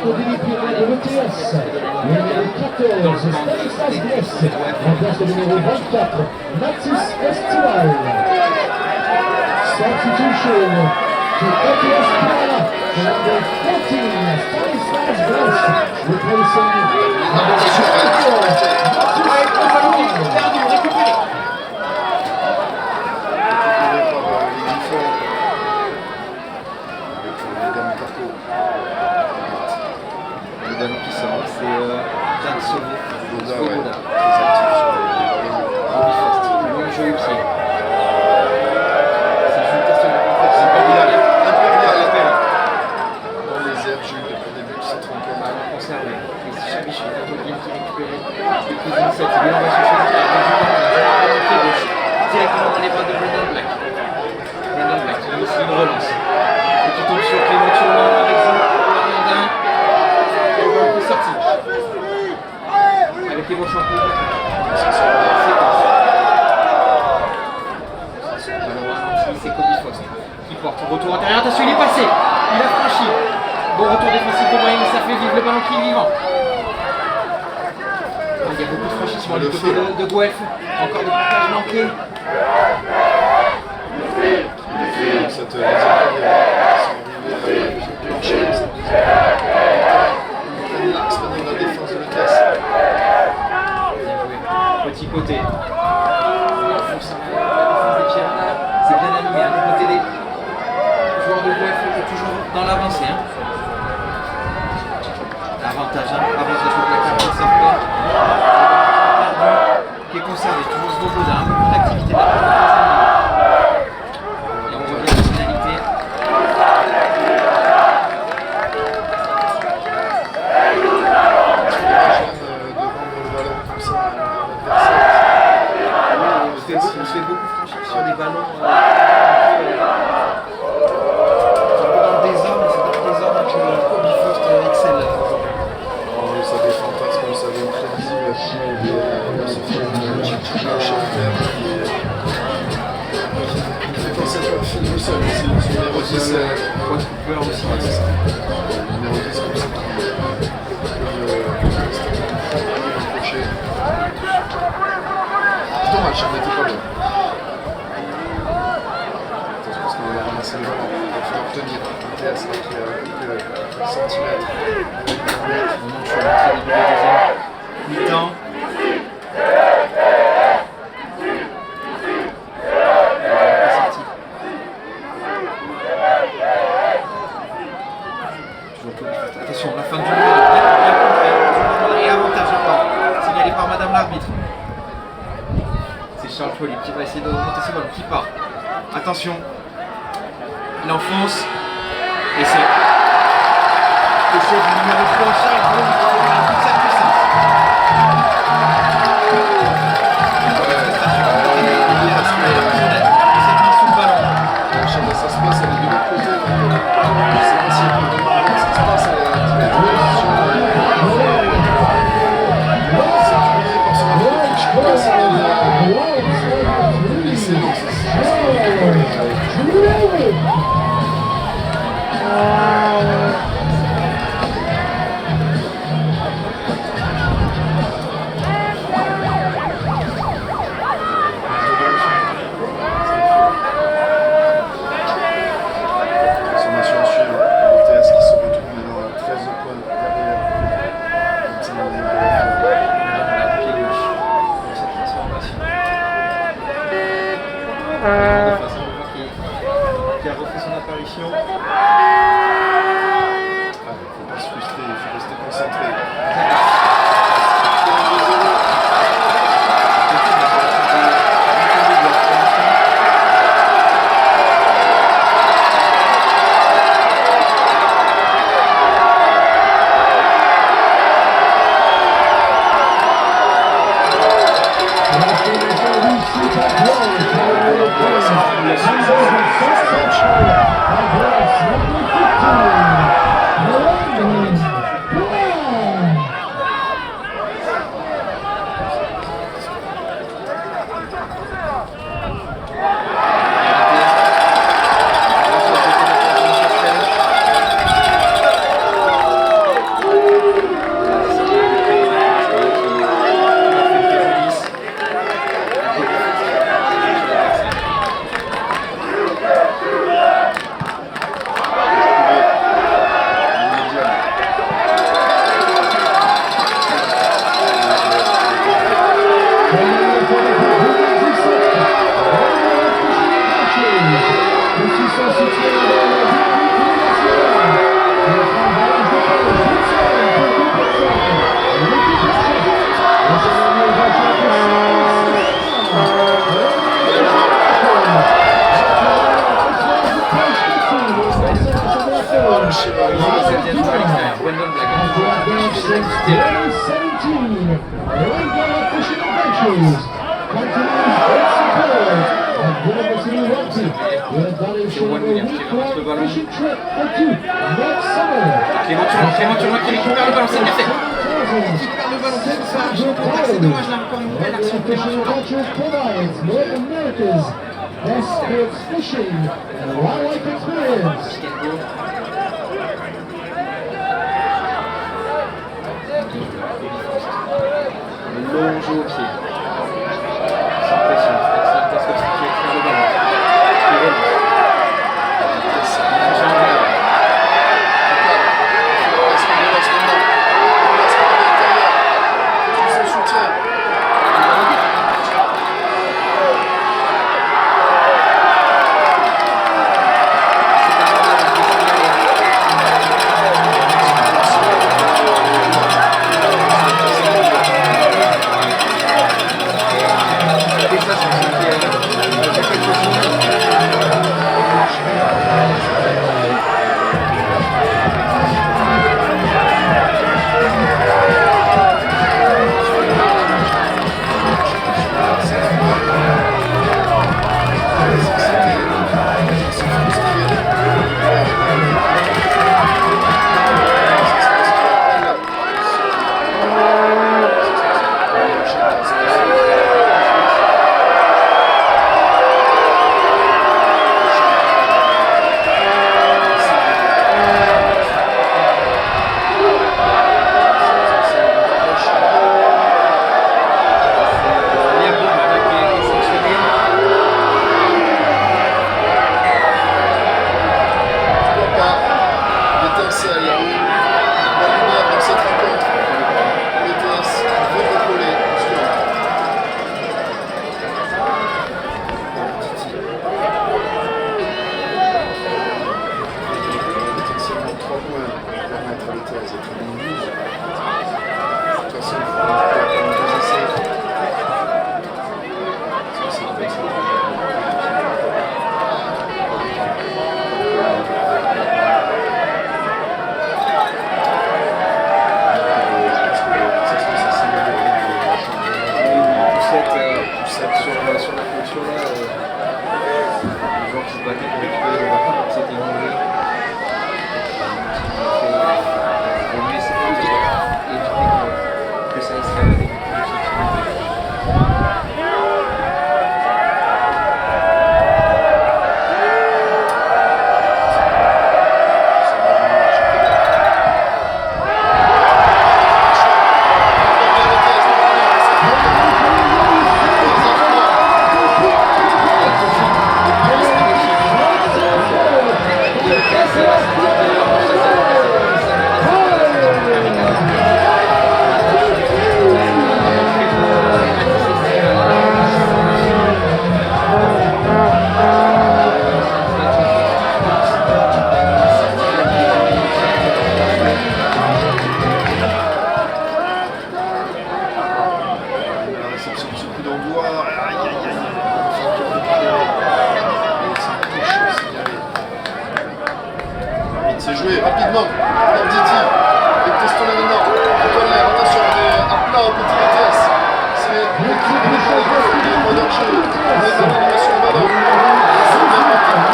numéro 24, de l'ETS. Le numéro 14, Stanislas Gress. Remplace le numéro 24, Mathis Estival. Substitution to ETS Pala. Number 14, Stanislas Gress. Replacing number 24, Mathis Estival. Qui sort, c'est Dan Svoboda, ouais. qui est actif sur le bon jeu au pied. Ça joue peut-être sur la conférence. Impérial. Dans les airs, Jules, depuis le début, c'est trompé. Conservé. Et si Chabiche est un peu bien qui récupère le coup d'initiative, il va chercher le pied gauche. Directement dans les bras de Brendan Black. Brendan Black, qui a aussi une relance. Et qui tombe sur Clément Tournon avec ça. Sorti avec les beaux champions. C'est Kobe Foss qui porte. Retour intérieur, attention, il est passé. Il a franchi. Bon retour défensif de Brahim, ça fait vivre le ballon qui est vivant. Il y a beaucoup de franchissements du côté de Guelph. Encore des passages manqués. Cette la défense de l'ETS. Petit côté. La défense des Piranha, c'est bien animé. Du côté des joueurs de Guelph, toujours dans l'avancée. Avantage de la carte de Sarpé. Qui est conservé, toujours Svoboda, un peu plus d'activité de la part de et on revient à la finalité. On se fait beaucoup franchir sur des ballons dans le désordre, c'est dans le désordre que Kobe Foss excelle. Ça des fantasmes, ça devient prévisible. Ce film de Chico Scheffer qui fait penser à un film au sol aussi. Numéro 10, Cooper aussi. c'est ça. Numéro 10 comme ça. Dommage, ça n'était pas bon. Parce qu'on va ramasser le ballon. Il va falloir tenir. ETS qui a quelques centimètres. On monte sur l'entrée début de la deuxième mi-temps. Attention, la fin du duel, bien contré, et avantage encore, signalé par Madame l'arbitre. C'est Charles Folly qui va essayer de remonter ce ballon, qui part. Attention, il enfonce, et c'est du numéro 3, Charles Folly qui fait toute sa puissance. Ça se passe, elle est de l'autre côté. Je sais pas si elle peut comprendre ce qui se passe. Elle est sécurisée par son arbitre. Je crois que c'est lycée, non, qui a refait son apparition. faut pas se frustrer, il faut rester concentré. continues its support and University Rugby will advantage over week-long fishing trip into next summer. Clément Turlin qui récupère le ballon, c'est bien fait. Qui perd le ballon, c'est dommage là, encore une belle action de Fishing Clément Turlin. Culture provides North America's best sports fishing and wildlife experience. Le long jeu au pied. Sans pression, c'est qui récupère le ballon. Qui relance. C'est joué rapidement. Alors Didi, et testons-le maintenant. Antoine Lair, attention, à plat en petite vitesse. C'est l'équipe de l'équipe de danger. On est dans l'animation de ballon. C'est bien parti.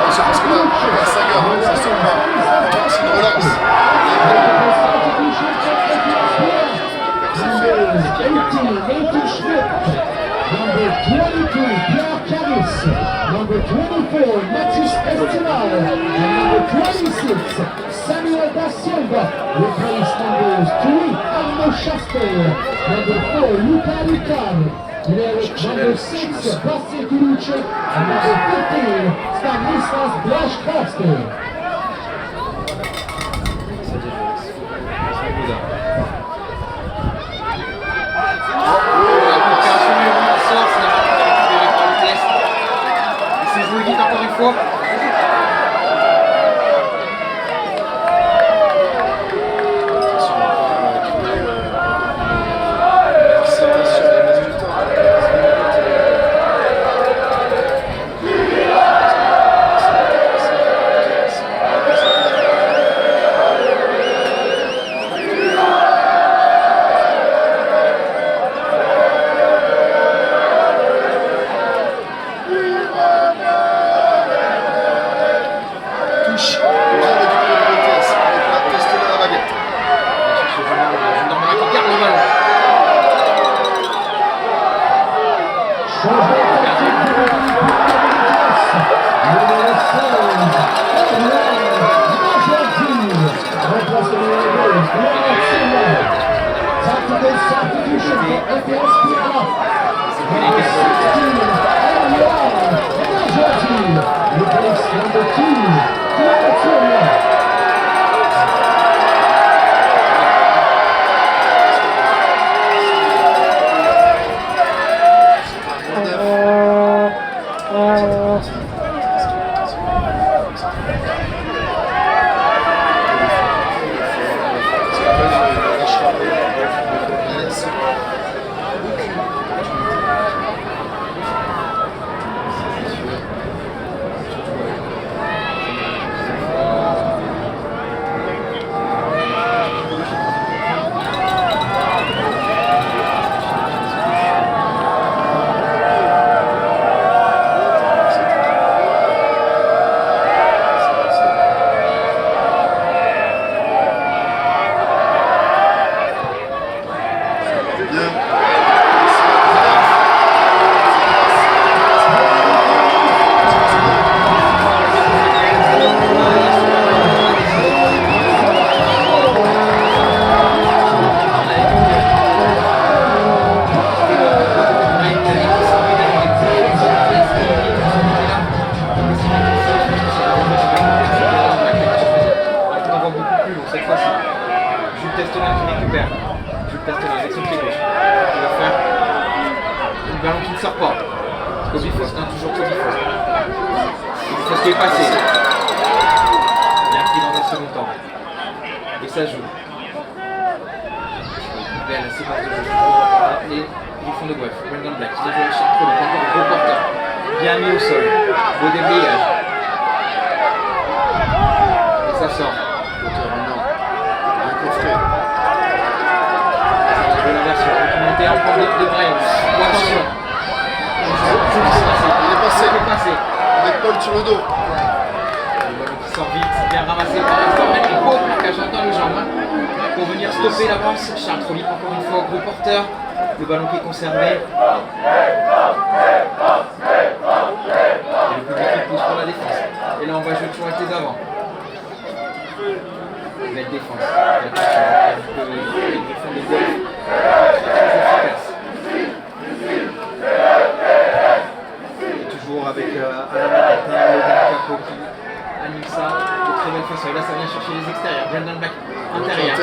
C'est parce que là, la saga, ça ne sort pas. C'est une relance. Number 22, Pierre Caris. Number 24, Mathis Estival. And number 26, Samuel Da Silva. Replace numbers 3, Arnaud Chastel. Number 4, Luca Ricard. Number 6, Basti Gurucci. And number 15, Stanislas Blaszkowski. Encore une fois. Attention, Le ballon qui est conservé. Et le public qui pousse pour la défense. Et là on va jouer toujours avec les avants. Belle défense. Les Griffons de Guelph très efficaces. Et toujours avec à la manette, Logan Capo qui anime ça de très belle façon. Et là ça vient chercher les extérieurs. Brendan Black intérieur.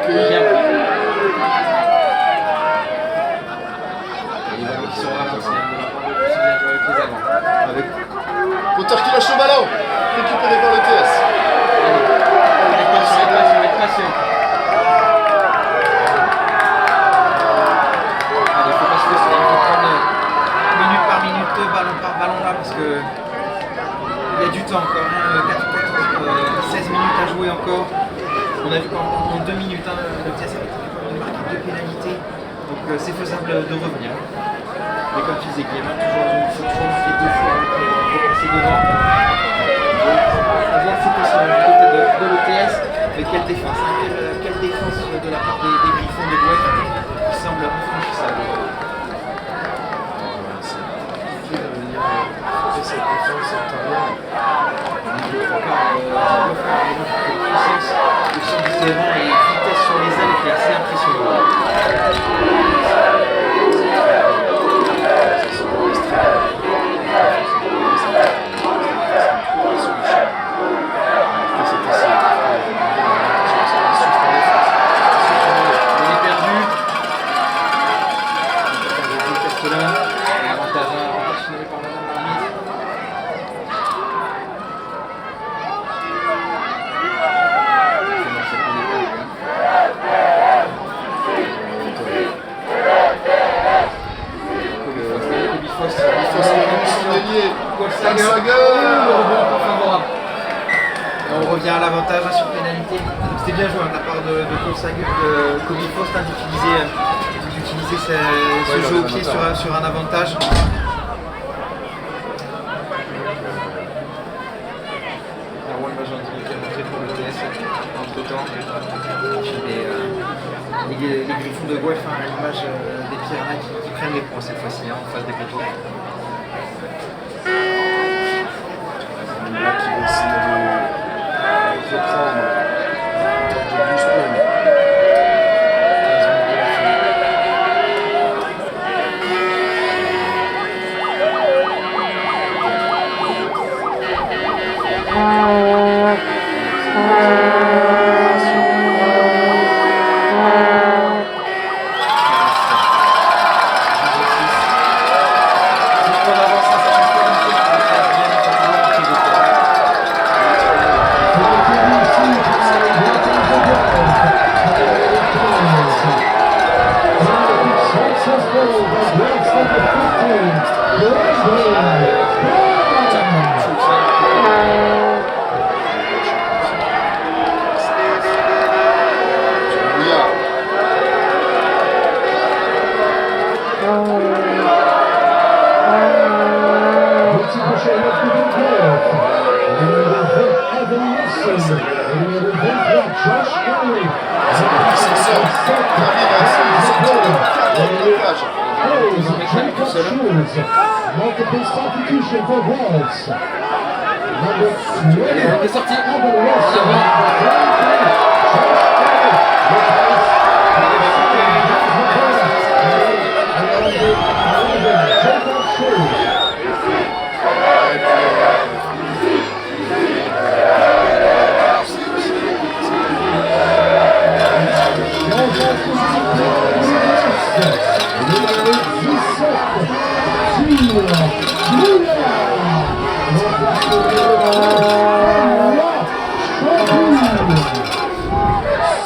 Bien pris. Qui sont ralentis de la part de aussi bien joué avec les avants. Avec Potter qui lâche le ballon, récupéré par le TS. Récupération. Allez, il faut pas se laisser, il faut prendre minute par minute, ballon par ballon là, parce que il y a du temps encore, 16 minutes à jouer encore. On a vu qu'en 2 minutes, le TS avait été marqué 2 pénalités, donc c'est faisable de revenir. Mais comme tu disais, Guillaume, il faut toujours marquer 2 fois pour passer devant. On voit c'est possible du côté de l'ETS, mais quelle défense, quelle défense de la part des Griffons de Guelph qui semble infranchissable. C'est difficile de venir faire cette défense intérieure. Je crois pas, ça peut faire vraiment de puissance au centre du terrain et vitesse sur les ailes qui est assez impressionnant. On revient à l'avantage sur pénalité. C'était bien joué de la part de Kobe Faust d'utiliser ce jeu au pied sur un avantage. Erwan Majandini qui est rentré pour le TS entre temps. Les Griffons de Guelph à l'image des Piranha qui prennent les points cette fois-ci en face des poteaux. Là qui va essayer de reprendre de Bluespool. Multiple substitution for Wolves. Number 20. Il est sorti.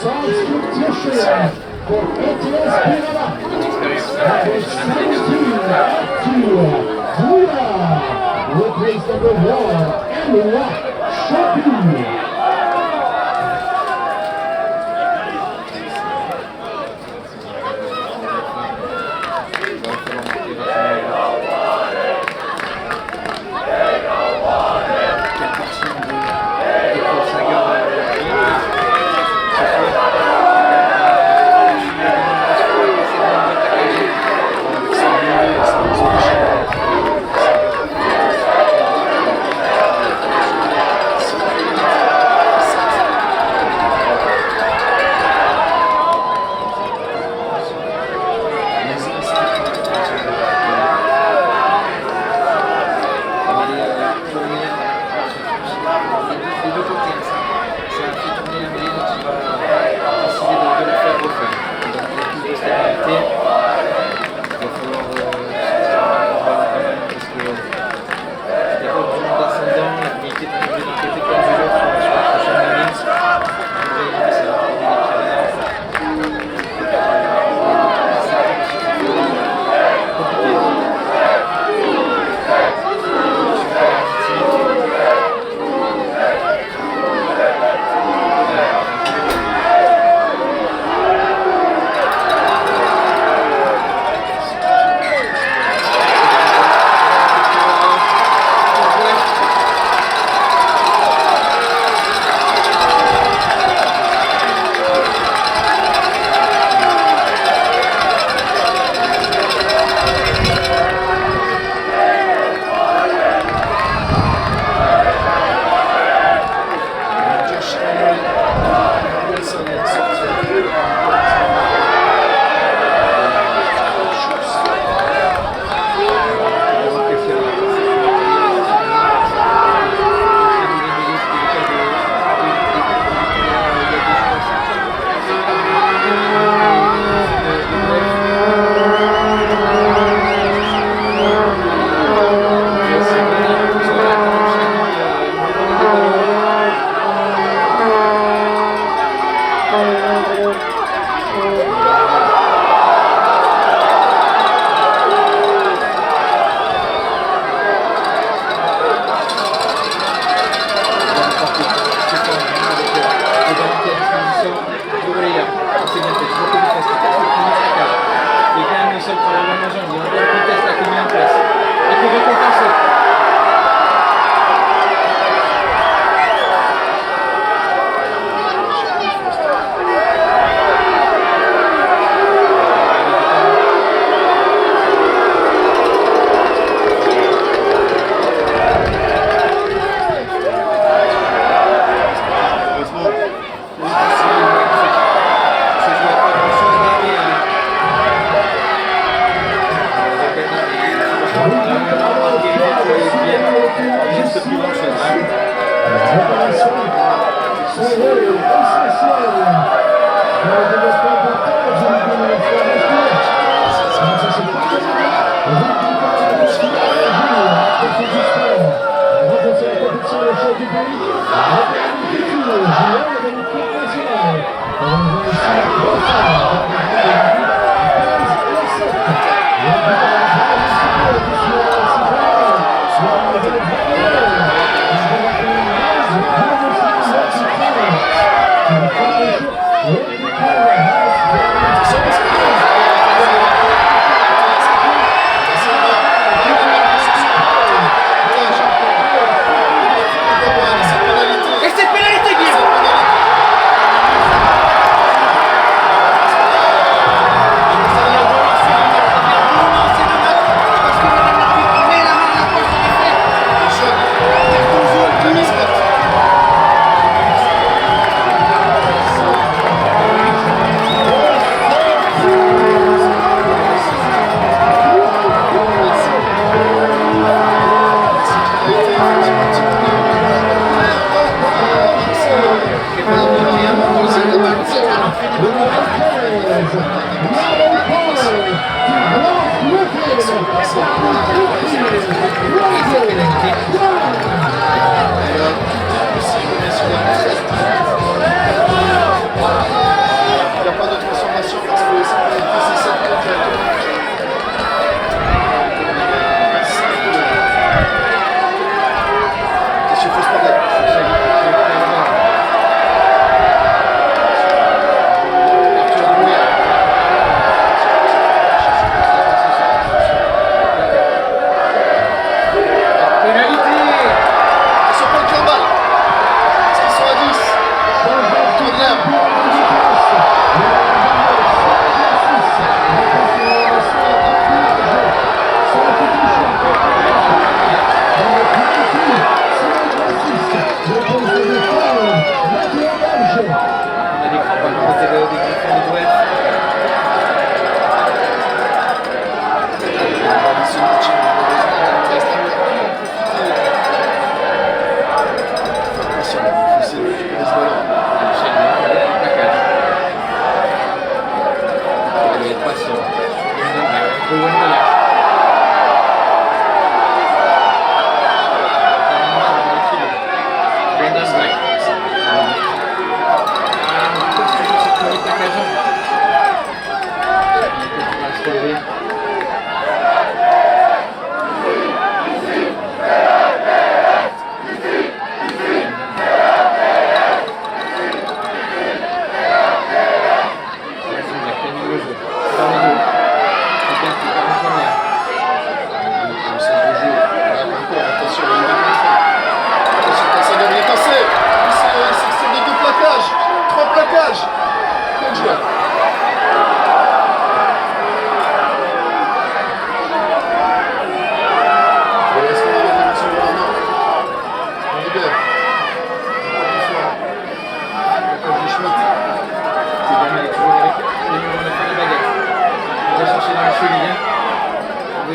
Substitution for ATS Pirana. Number 17, replace number 1, Emma Shopping.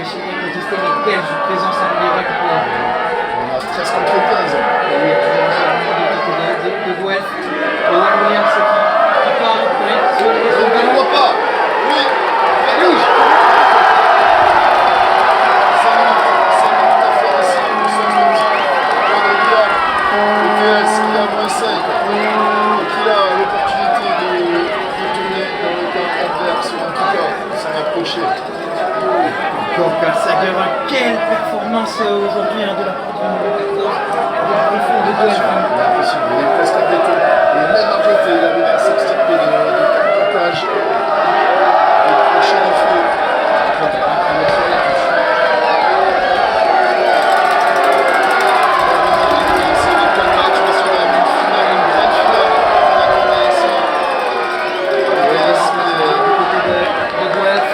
machine à contester, mais quelle présence indirecte pour On a presque entre 15. oui, de Guelph. Owen Williams qui part, ouais, sur les Je ne le vois pas. Oui. Oui. 5 minutes à faire ici. Nous sommes au petit point de Liam. ETS qui a moins 5. Et qui a l'opportunité de tourner dans le camp adverse, ou en tout cas de s'en approcher. Encore Karsager, quelle performance aujourd'hui de la part du numéro 14 du fond de Guelph. Impossible, il est presque arrêté. Il est même arrêté, il avait à s'extirper de capotage, de crochet de feu. C'est le point de match, messieurs, dames, une finale, une grande finale. On a tourné ici. Yes, Du côté de Guelph.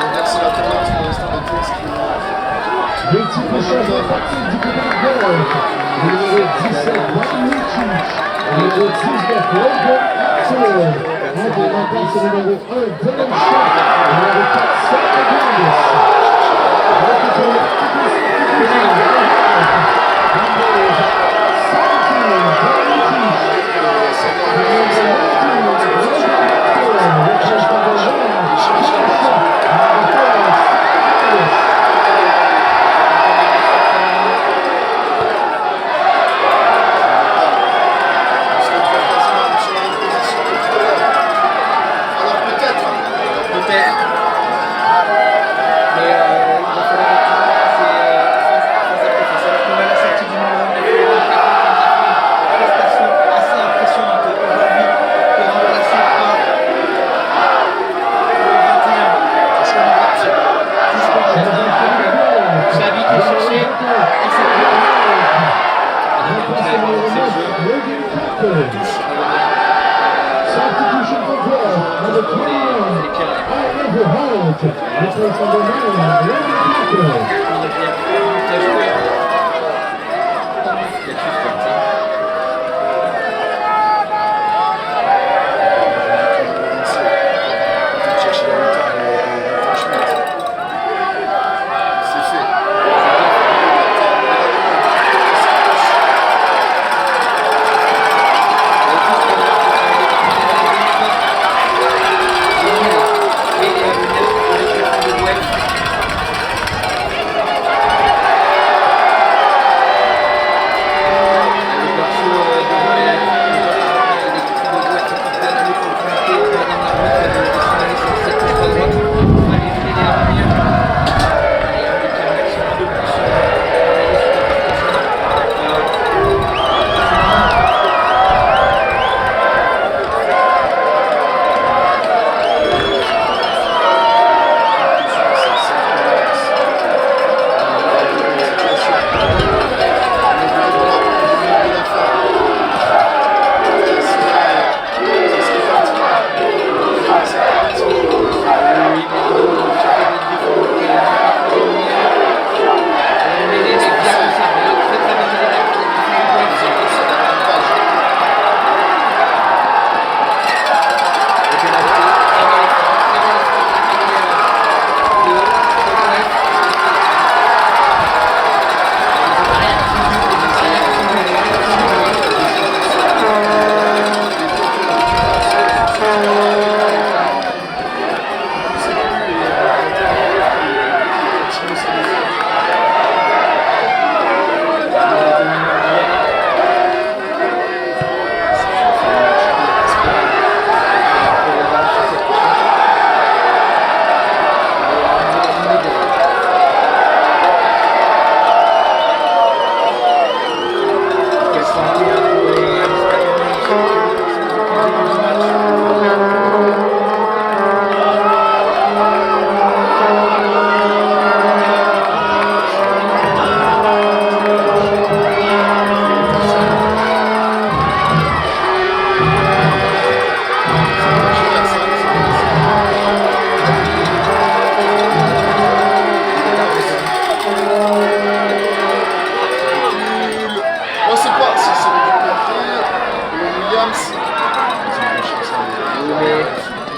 renverser la tendance pour l'instant de Tess qui Petit peu changement parti du côté de Guelph. Numéro 17, Wamichich. Numéro 19, Logan Axel. On remplace le numéro 1, Dylan Shaw. Numéro 4, Sarah Gillis. Récupéré on se retrouve quasiment sur la même position que tout à l'heure. Alors peut-être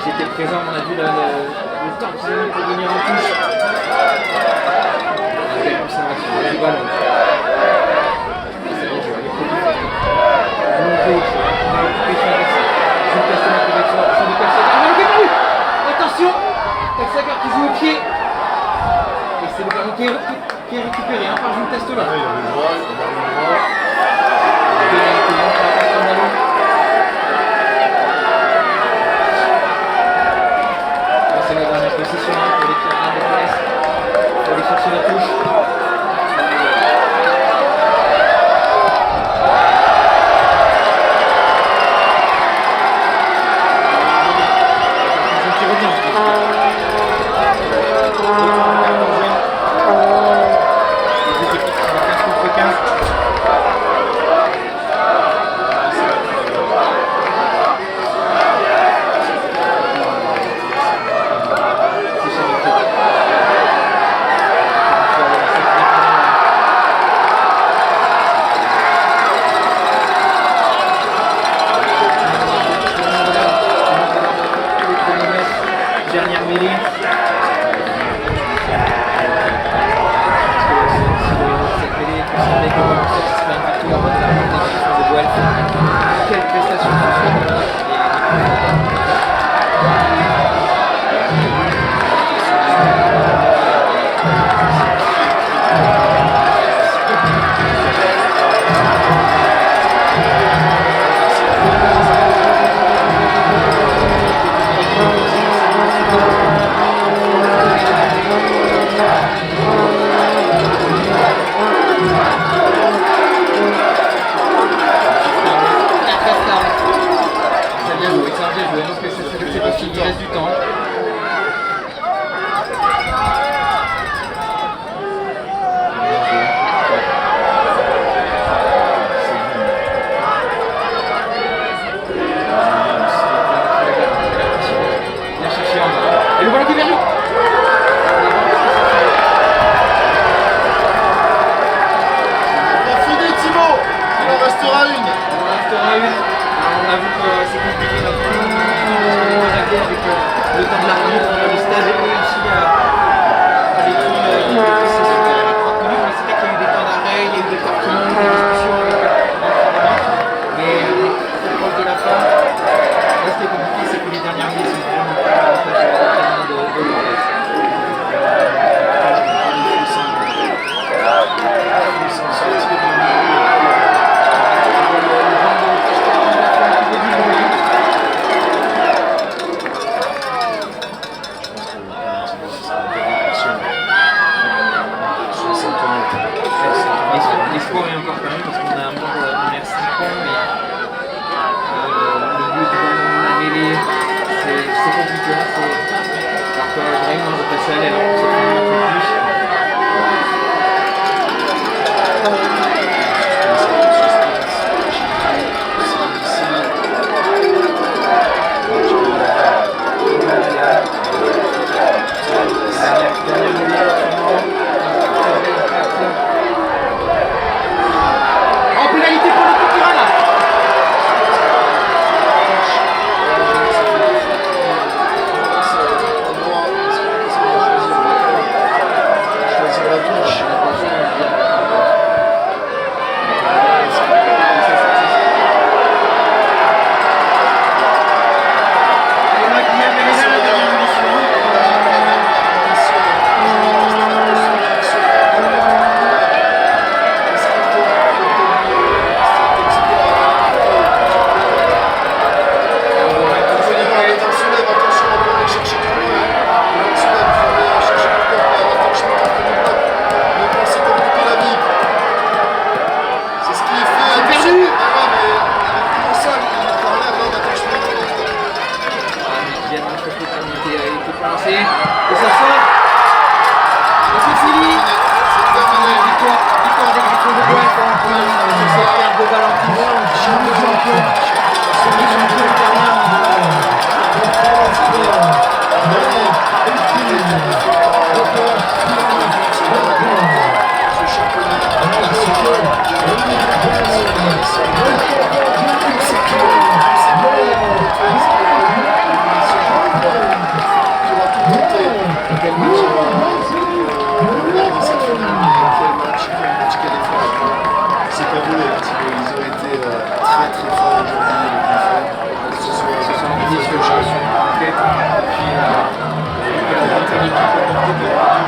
j'étais présent, on a vu le temps qu'ils ont mis pour venir en touche. Belle observation du ballon. C'est bon, je vais aller profiter. Long gauche, on va occuper son adversaire. Jules Castaner qui va être sur de Texagar. Attention, Texagar qui joue au pied. Et c'est le ballon qui est récupéré par Jules Castaner. Il avait le droit, il avait le droit. Pénalité pour la passe en ballon. C'est la dernière possession pour les Pierre de Brest. Pour aller chercher la touche. Qui revient. Les équipes qui sont 15 contre 15. Dernière mêlée. Cette mêlée est considérée comme une satisfaction une victoire de la défense de Guelph. Quelle prestation ce soir. C'est possible, il reste du temps. Bien cherché en bas. Et le ballon qui est perdu. Il a fini Thibaut. Il en restera une. Il en restera une. Alors, on avoue que c'est compliqué notre avec le temps de l'arbitre, on a le stade et aussi à l'écrit de possession à 30 minutes, mais c'est vrai qu'il y a eu des temps d'arrêt, il y a eu des partements, des discussions avec l'arbitre, mais c'est proche de la fin. Là, ce qui est compliqué, c'est que les dernières minutes sont vraiment pas avantageuses de Lourdes. L'espoir est encore permis parce qu'on a un manque de 5 points, mais le but de la mêlée, c'est compliqué. Alors que vraiment, on va passer à l'aile, alors que ça fait un peu plus. En pénalité pour le Tirana. Puis, une équipe de 2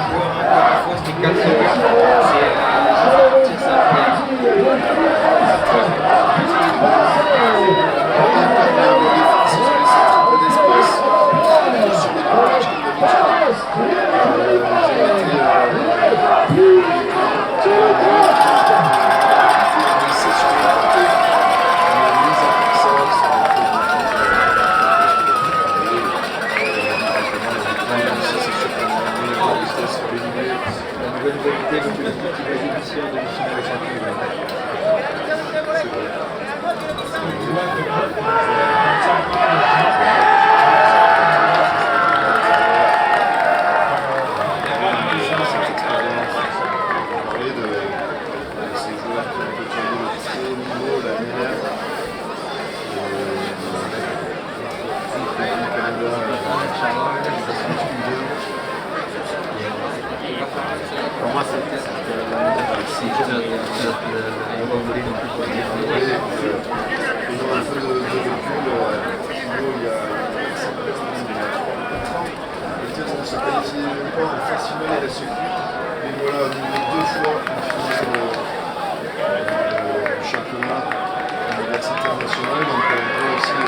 joueurs, encore une fois, c'était 4 joueurs. C'est ça. Pour moi, c'est se qualifier même pas en phase finale à la circuit. Mais voilà, on est 2 fois en finale du championnat universitaire national. Donc on peut aussi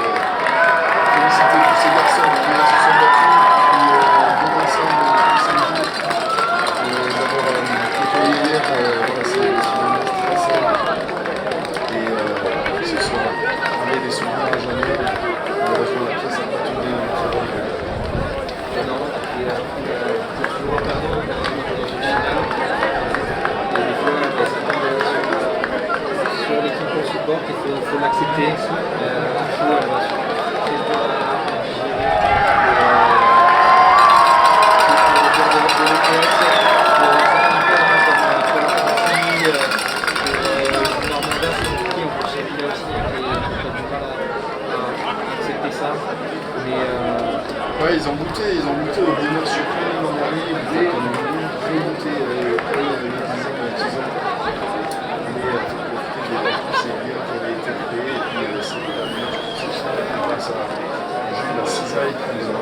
féliciter tous ces garçons qui se sont battus, qui vont ensemble tous ces jours. D'avoir côtoyé hier, voilà, c'est vraiment très simple. Et ce soir, on a des souvenirs à jamais. Malheureusement, la pièce a pas tourné dans notre rôle. Sur l'équipe qu'on supporte, il faut l'accepter. Ouais, ils ont goûté au bonheur suprême l'an dernier, ils ont goûté après les 10 ans. Mais c'est bien qui avait été créé, et puis c'est la meilleure grâce à Jules la cisaille qui nous a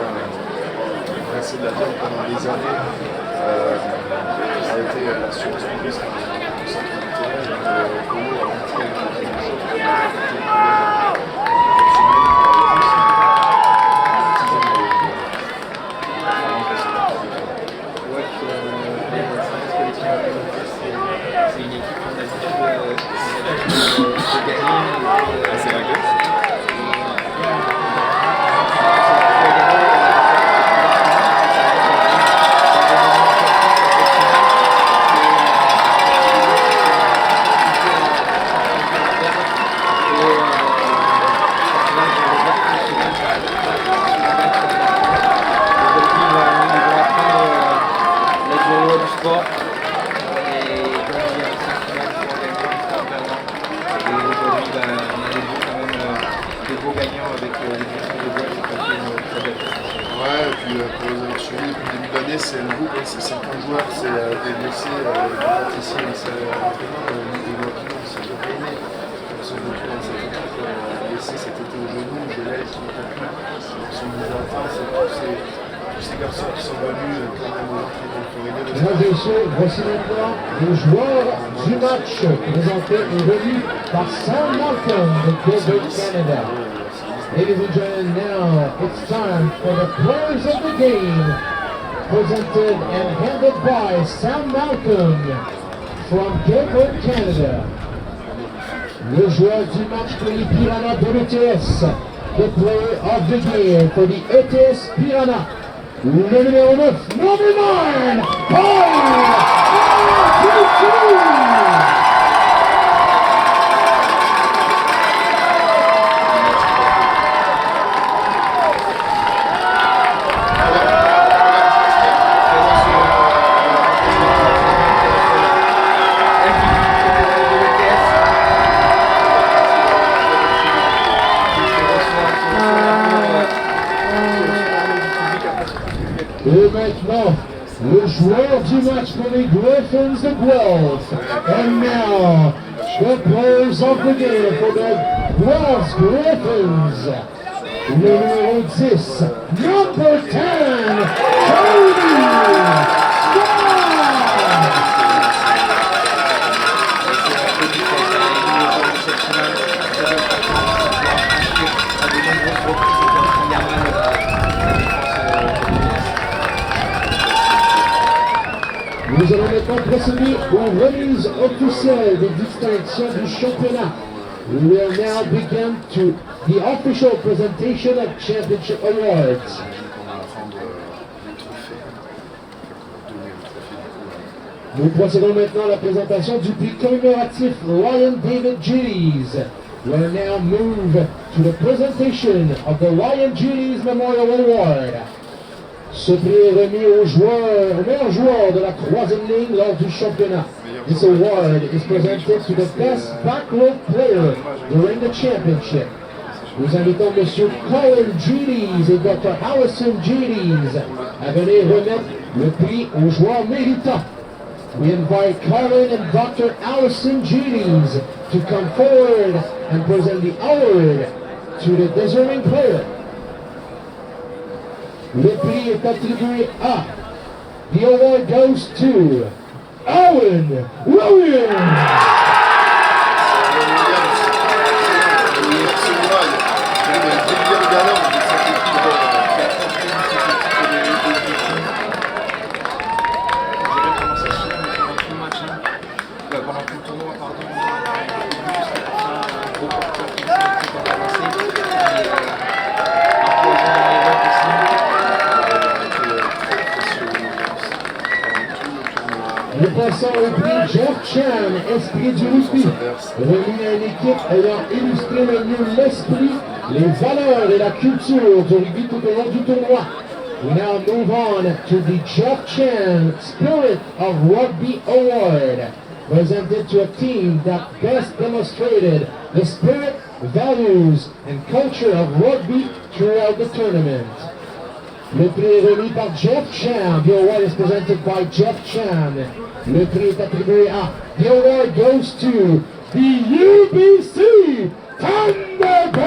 brassé de la viande pendant des années. Ça a été la surprise du centre d'intérêt, donc Polo a montré quelque chose qui a été c'est une équipe qu'on a l'habitude de gagner. C'est la gueule. Sport. Et comme je dis, un festival pour gagner et aujourd'hui, on a quand même des beaux gagnants avec les équipes de bois qui ont fait une très belle prestation. Ouais, et puis pour les avoir suivis depuis le début de l'année, c'est le groupe, c'est 50 joueurs, c'est des blessés, des pâtissiers, c'est l'entraîneur, des Joaquin, c'est le René, qui sont retrouvés dans cette équipe blessés cet été au genou, des lèvres qui n'ont pas pu, qui sont mis à temps, c'est tous ces garçons qui sont venus quand même au Mesdames et messieurs, voici maintenant le joueur du match présenté et venu par Sam Malcolm de Québec, Canada. Ladies and gentlemen, now it's time for the players of the game, presented and handed by Sam Malcolm from Québec, Canada. Le joueur du match pour les Piranhas de l'ETS, the player of the game for the ETS Piranha. Le numéro 9, number 9, Paul Et maintenant, le joueur du match pour les Griffins de Guelph. And now, the players of the game for the Guelph Griffins. numéro 10, number 10, Cody Nous allons maintenant procéder aux remises officielles des distinctions du championnat. We will now begin to the official presentation of championship awards. Nous procédons maintenant à la présentation du prix commémoratif Ryan David Gillies. We will now move to the presentation of the Ryan Gillies Memorial Award. Ce prix est remis au meilleur joueur de la troisième ligne lors du championnat. This award is presented to the best backrow player during the championship. Nous invitons M. Colin Gillies et Dr. Allison Gillies à venir remettre le prix aux joueurs méritants. We invite Colin and Dr. Allison Gillies to come forward and present the award to the deserving player. Le prix est attribué à The award goes to Owen Williams. Pendant tout le tournoi, Nous passons au prix Jeff Chan, esprit du rugby, remis à une équipe ayant illustré le mieux l'esprit, les valeurs et la culture du rugby tout au long du tournoi. We now move on to the Jeff Chan Spirit of Rugby Award, presented to a team that best demonstrated the spirit, values, and culture of rugby throughout the tournament. Le prix est remis par Jeff Chan. The award is presented by Jeff Chan. Le prix est attribué à The award goes to the UBC Thunderbirds.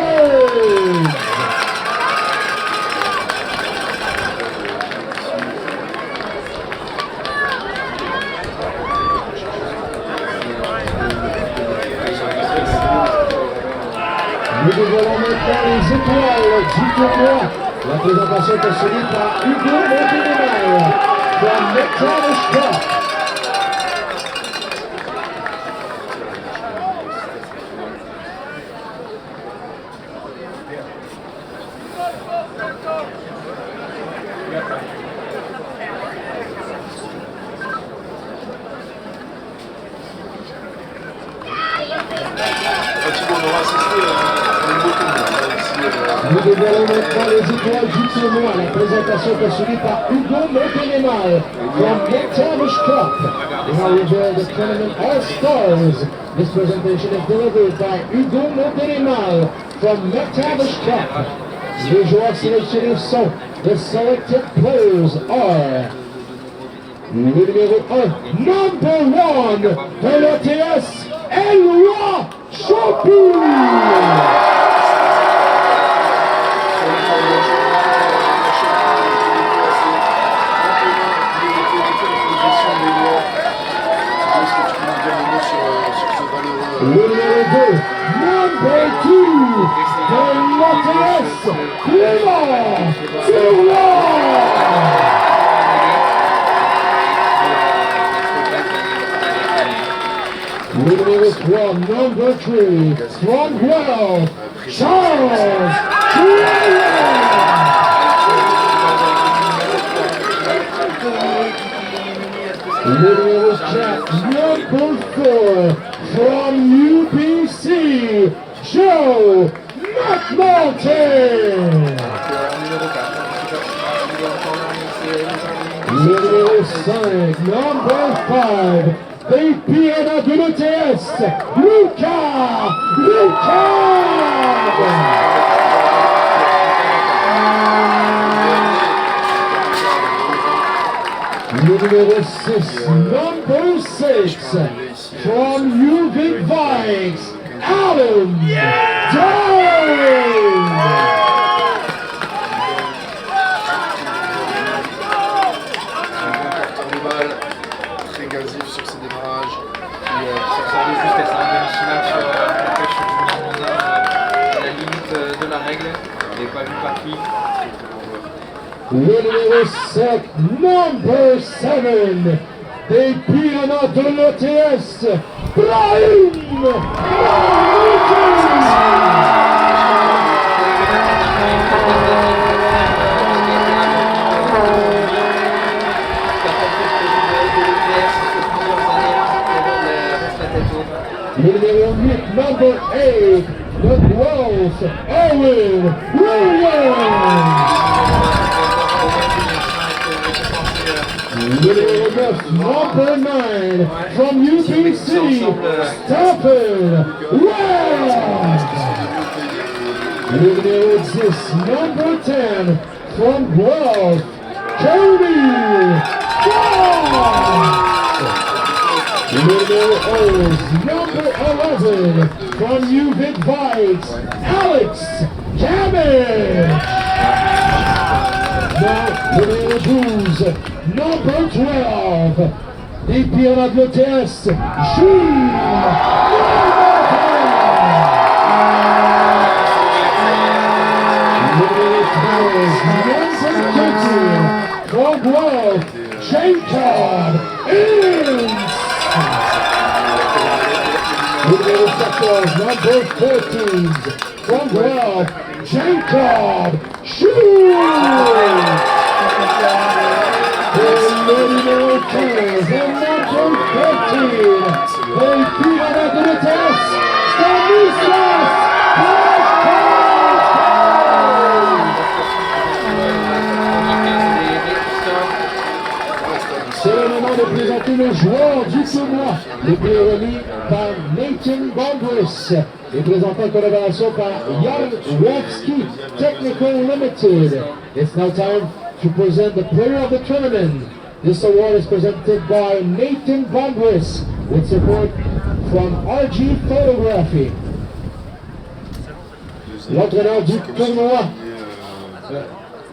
Nous dévoilons maintenant les étoiles du tournoi. La présentation est assurée par Hugo Montélimar from McTavish Cup. Nous dévoilons maintenant les étoiles du tournoi. La présentation est assurée par Hugo Montélimar from McTavish Cup. We now reveal the tournament All-Stars. This presentation is delivered by Hugo Montélimar from McTavish Cup. Les joueurs sélectionnés sont the selected players are le numéro 1, number 1 de l'OTS, Eloi Champi. Le numéro 2, number 2 de l'OTS, Clément Sirois. Le numéro 3, number 3, from Guelph, Charles Treyer. Le numéro 4, number 4, from UBC, Joe McNulty. Le numéro 5, number 5, des Pieds de l'OTS, Lucas Ricard. Le numéro 6, number 6, from UV Vikes, Alan Dowling. le numéro 7, number 7, des Piranhas de l'OTS, Brahim le numéro 8, number 8, the Growth, Owen Williams. Le numéro 9, number 9, from UBC, Stafford Wells. Le numéro 10, number 10, from Growth, Cody Fox. Le numéro 11, number 11, from UVic Vikes, Alex Cabbage. Now, le numéro 12, number 12, des Piranhas de l'OTS, Jules le numéro 13, number 13, from Growth, Jacob Ince. Le numéro 14, number 14, from Growth, Jacob Schultz. Le numéro 15, number 13, des Piranhas de l'OTS, Stanislas C'est le moment de présenter le joueur du tournoi, le prix remis par Nathan Baldwin, et présenté en collaboration par Jan Wovski Technical Limited. It's now time to present the player of the tournament. This award is presented by Nathan Baldwin with support from RG Photography. L'entraîneur du tournoi,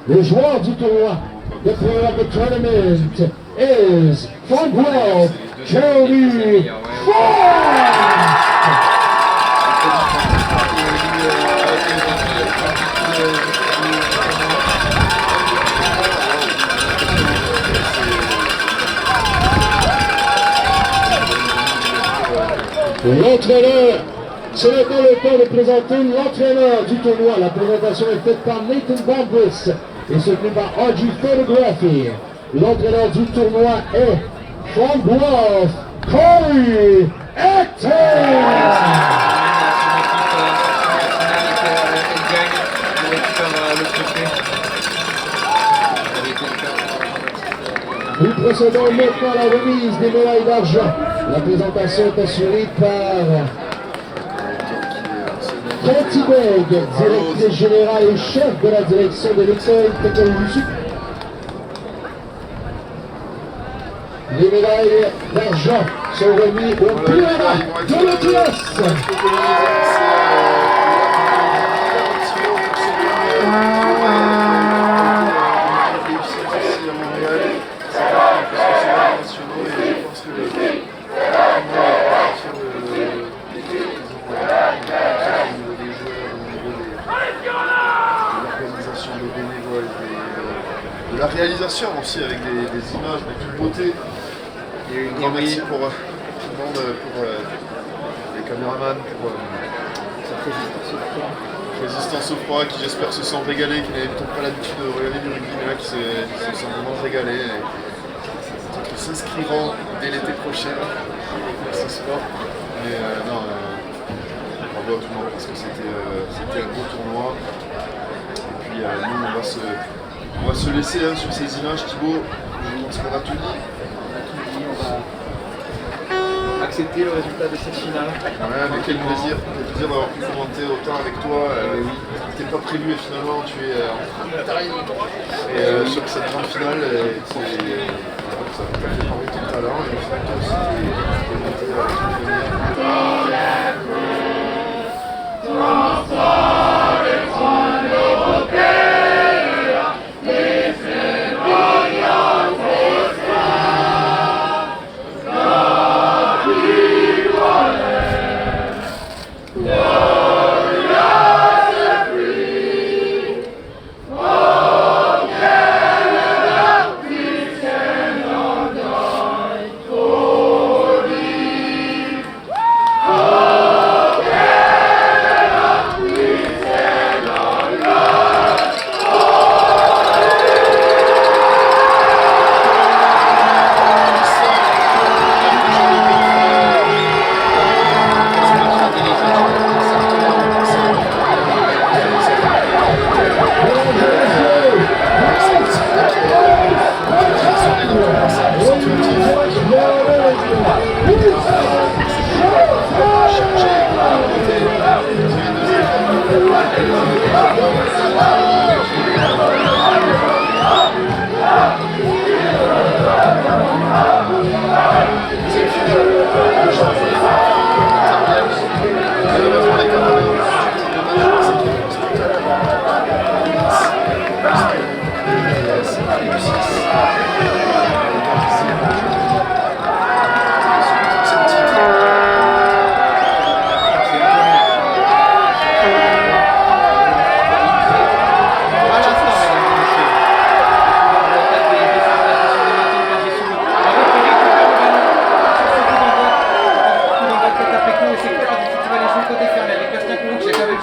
le joueur du tournoi, the player of the tournament is from Growth, Cody Fox. L'entraîneur, c'est maintenant le temps de présenter l'entraîneur du tournoi. La présentation est faite par Nathan Baldwin et soutenu par RG Photography. L'entraîneur du tournoi est from Growth, Corey Hector. Nous procédons maintenant à la remise des médailles d'argent. La présentation est assurée par Cathy Begg, directrice générale et chef de la direction de l'école technologique. Les médailles d'argent sont remises aux Piranhas de l'OTS. La réalisation aussi avec des images de toute beauté. Et un grand merci pour tout le monde, pour les caméramans, pour Résistance au froid, qui j'espère se sont régalés, qui n'avaient peut-être pas l'habitude de regarder du rugby, mais là qui se sont vraiment régalés. Et qui s'inscriront dès l'été prochain pour ce sport. Mais non, bravo à tout le monde parce que c'était un beau tournoi. Et puis nous on va se laisser sur ces images, Thibaut. Je pense qu'on a tout dit. On va accepter le résultat de cette finale. Ouais, mais quel plaisir d'avoir pu commenter autant avec toi. C'était pas prévu et finalement tu es en time. Et sur cette grande finale, ça m'a fait parler de ton talent. Et au final, toi aussi, tu es monté et du 6. C'est le titre.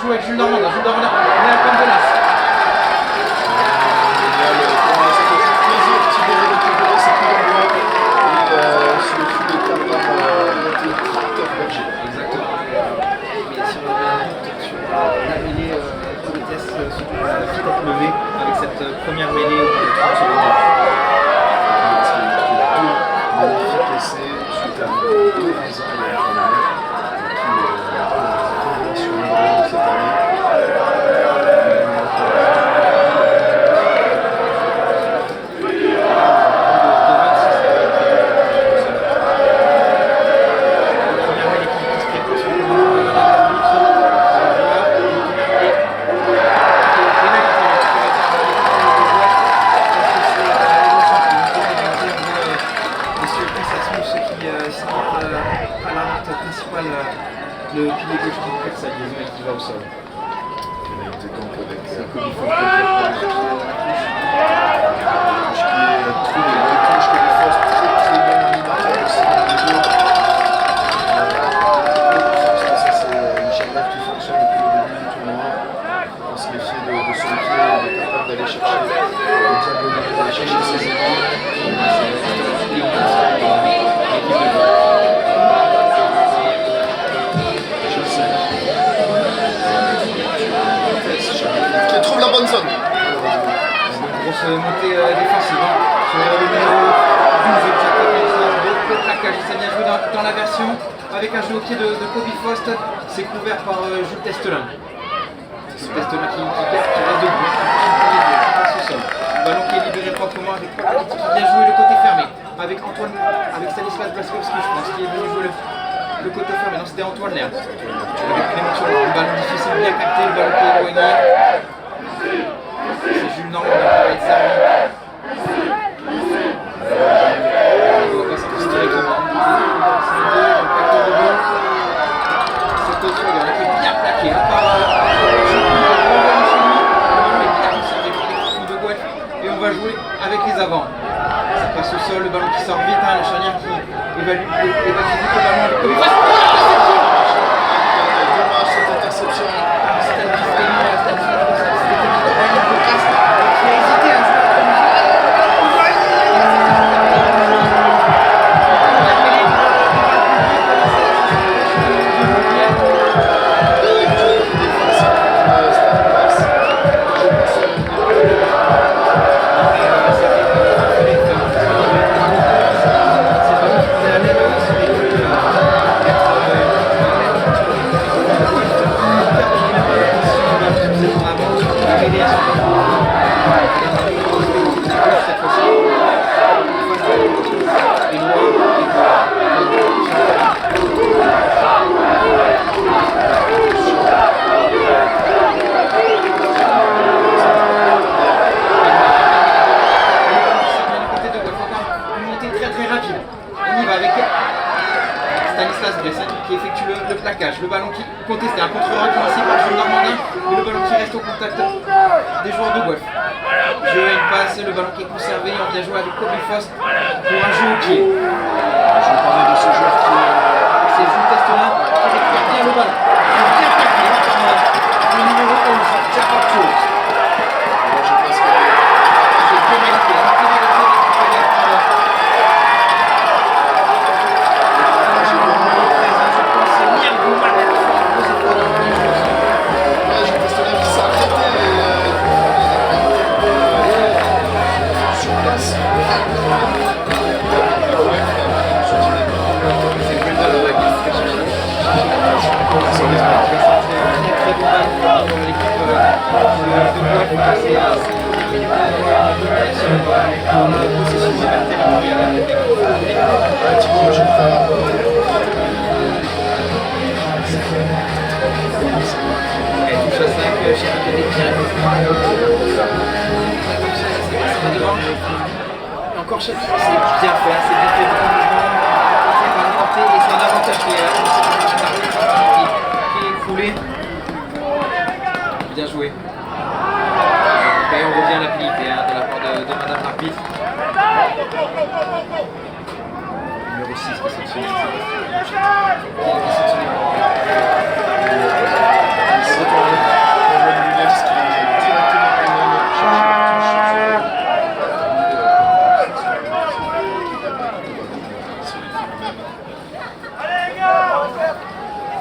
Avec Jules Normandin, Jules Normandin, il est à la pointe de l'as. Ça fait toujours plaisir de tirer le récupérer ses coups d'envoi et se le fout d'éclat par notre Berger. Exactement. Mais si on revient sur la mêlée de vitesse sur la tête levée avec cette première mêlée au bout de 30 secondes. Magnifique essai suite à 2 sur le ballon cette année. Le pilier gauche qui perd sa liaison et qui va au sol. Pénalité donc avec Kobe Ford touche qui est trouvé, une touche que les forces très très bon animateur aussi au niveau. Ça c'est Michel Bach qui fonctionne depuis le début du tournoi. On se méfier de son pied, il est capable d'aller chercher les diagonales, d'aller chercher ses ennemis. Qui trouve la bonne zone. Grosse montée défensive sur le numéro 12 Jacob Mensah, beau plaquage, il s'est bien joué dans la version avec un jeu au pied de Kobe Faust, c'est couvert par Jules Testelin. Testelin qui reste debout, qui passe au sol. Ballon qui est libéré proprement avec Papalit qui vient jouer le côté fermé avec Antoine, avec Stanislas Blaskowski je pense, qui est venu jouer le côté fermé. Non, c'était Antoine Lerner. Avec Clément sur le ballon difficile, bien capté, le ballon qui est éloigné. C'est Jules Normandin qui va être servi. Il ne doit pas s'en directement. C'est Tosuaga qui est bien plaqué. À part de gauche et on va jouer avec les avants. Ça passe au sol, le ballon qui sort vite, la charnière qui évacue vite le ballon avec Kobe Faust. Dommage cette interception. Qui effectue le plaquage, le ballon qui contesté, un contrôleur qui lancé par Jules Normandin, mais le ballon qui reste au contact des joueurs de golf. Jeu à une passe, le ballon qui est conservé, on vient jouer avec Kobe Faust pour un jeu au pied. Je vais parler de ce joueur qui c'est Jules Testelin qui récupère bien le ballon. Il est bien plaqué, le numéro 11, Jacob Schultz. je pense que C'est pénalité, Elle touche à 5, Chéri qui est Et encore chaque c'est bien fait, hein, c'est bien fait du mouvement, c'est pas porté et c'est un avantage qui est écroulé. Bien joué. Et on revient à l'habilité hein, de la part de Madame l'arbitre. Numéro 6 qui est sanctionné.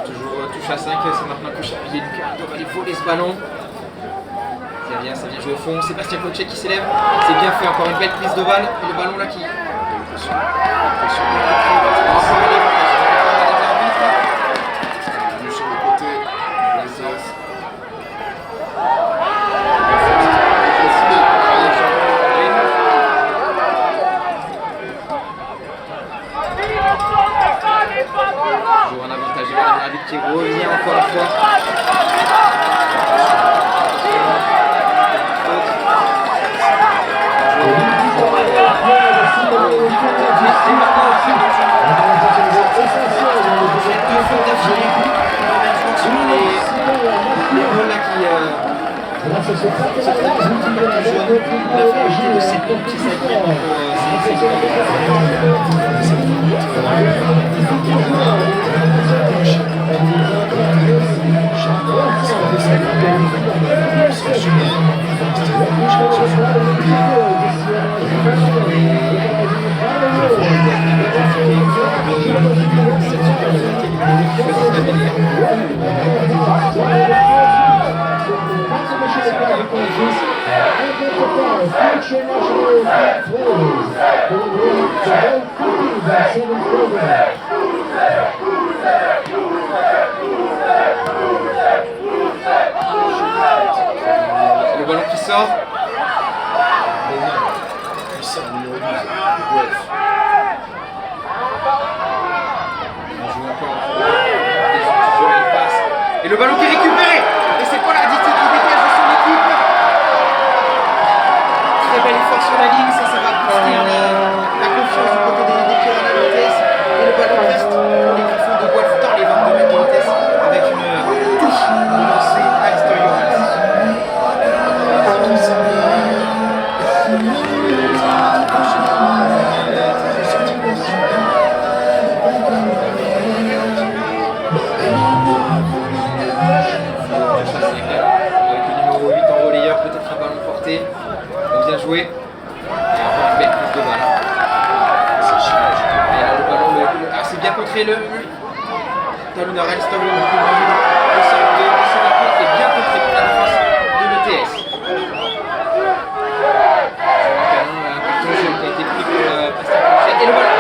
Toujours touche à 5, c'est maintenant que Chapuis Lucas doit aller voler ce ballon. Ça vient jouer au fond, Sébastien Kocek qui s'élève, c'est bien fait, encore une belle prise de balle, et le ballon là qui... Sur le côté, toujours un avantage de l'arbitre qui revient encore une fois. Le ballon qui sort. puissant, numéro 12. On joue encore. Il passe. Et le ballon qui est récupéré. Et c'est Polardi qui dégage de son équipe. Très bel effort sur la ligne. Ça va booster la confiance du côté des Piranha de vitesse. Et le ballon reste pour les Griffons de Guelph dans les 22 mètres de vitesse. Avec une touche lancée à l'extérieur. Bien joué. Et encore une belle prise de balle. Et là, le ballon, c'est bien contré le talonneur Alston, le centre de Sénapol est bien contré par la défense de l'ETS. Un carton jaune qui a été pris pour Bastien Kocek. Et le ballon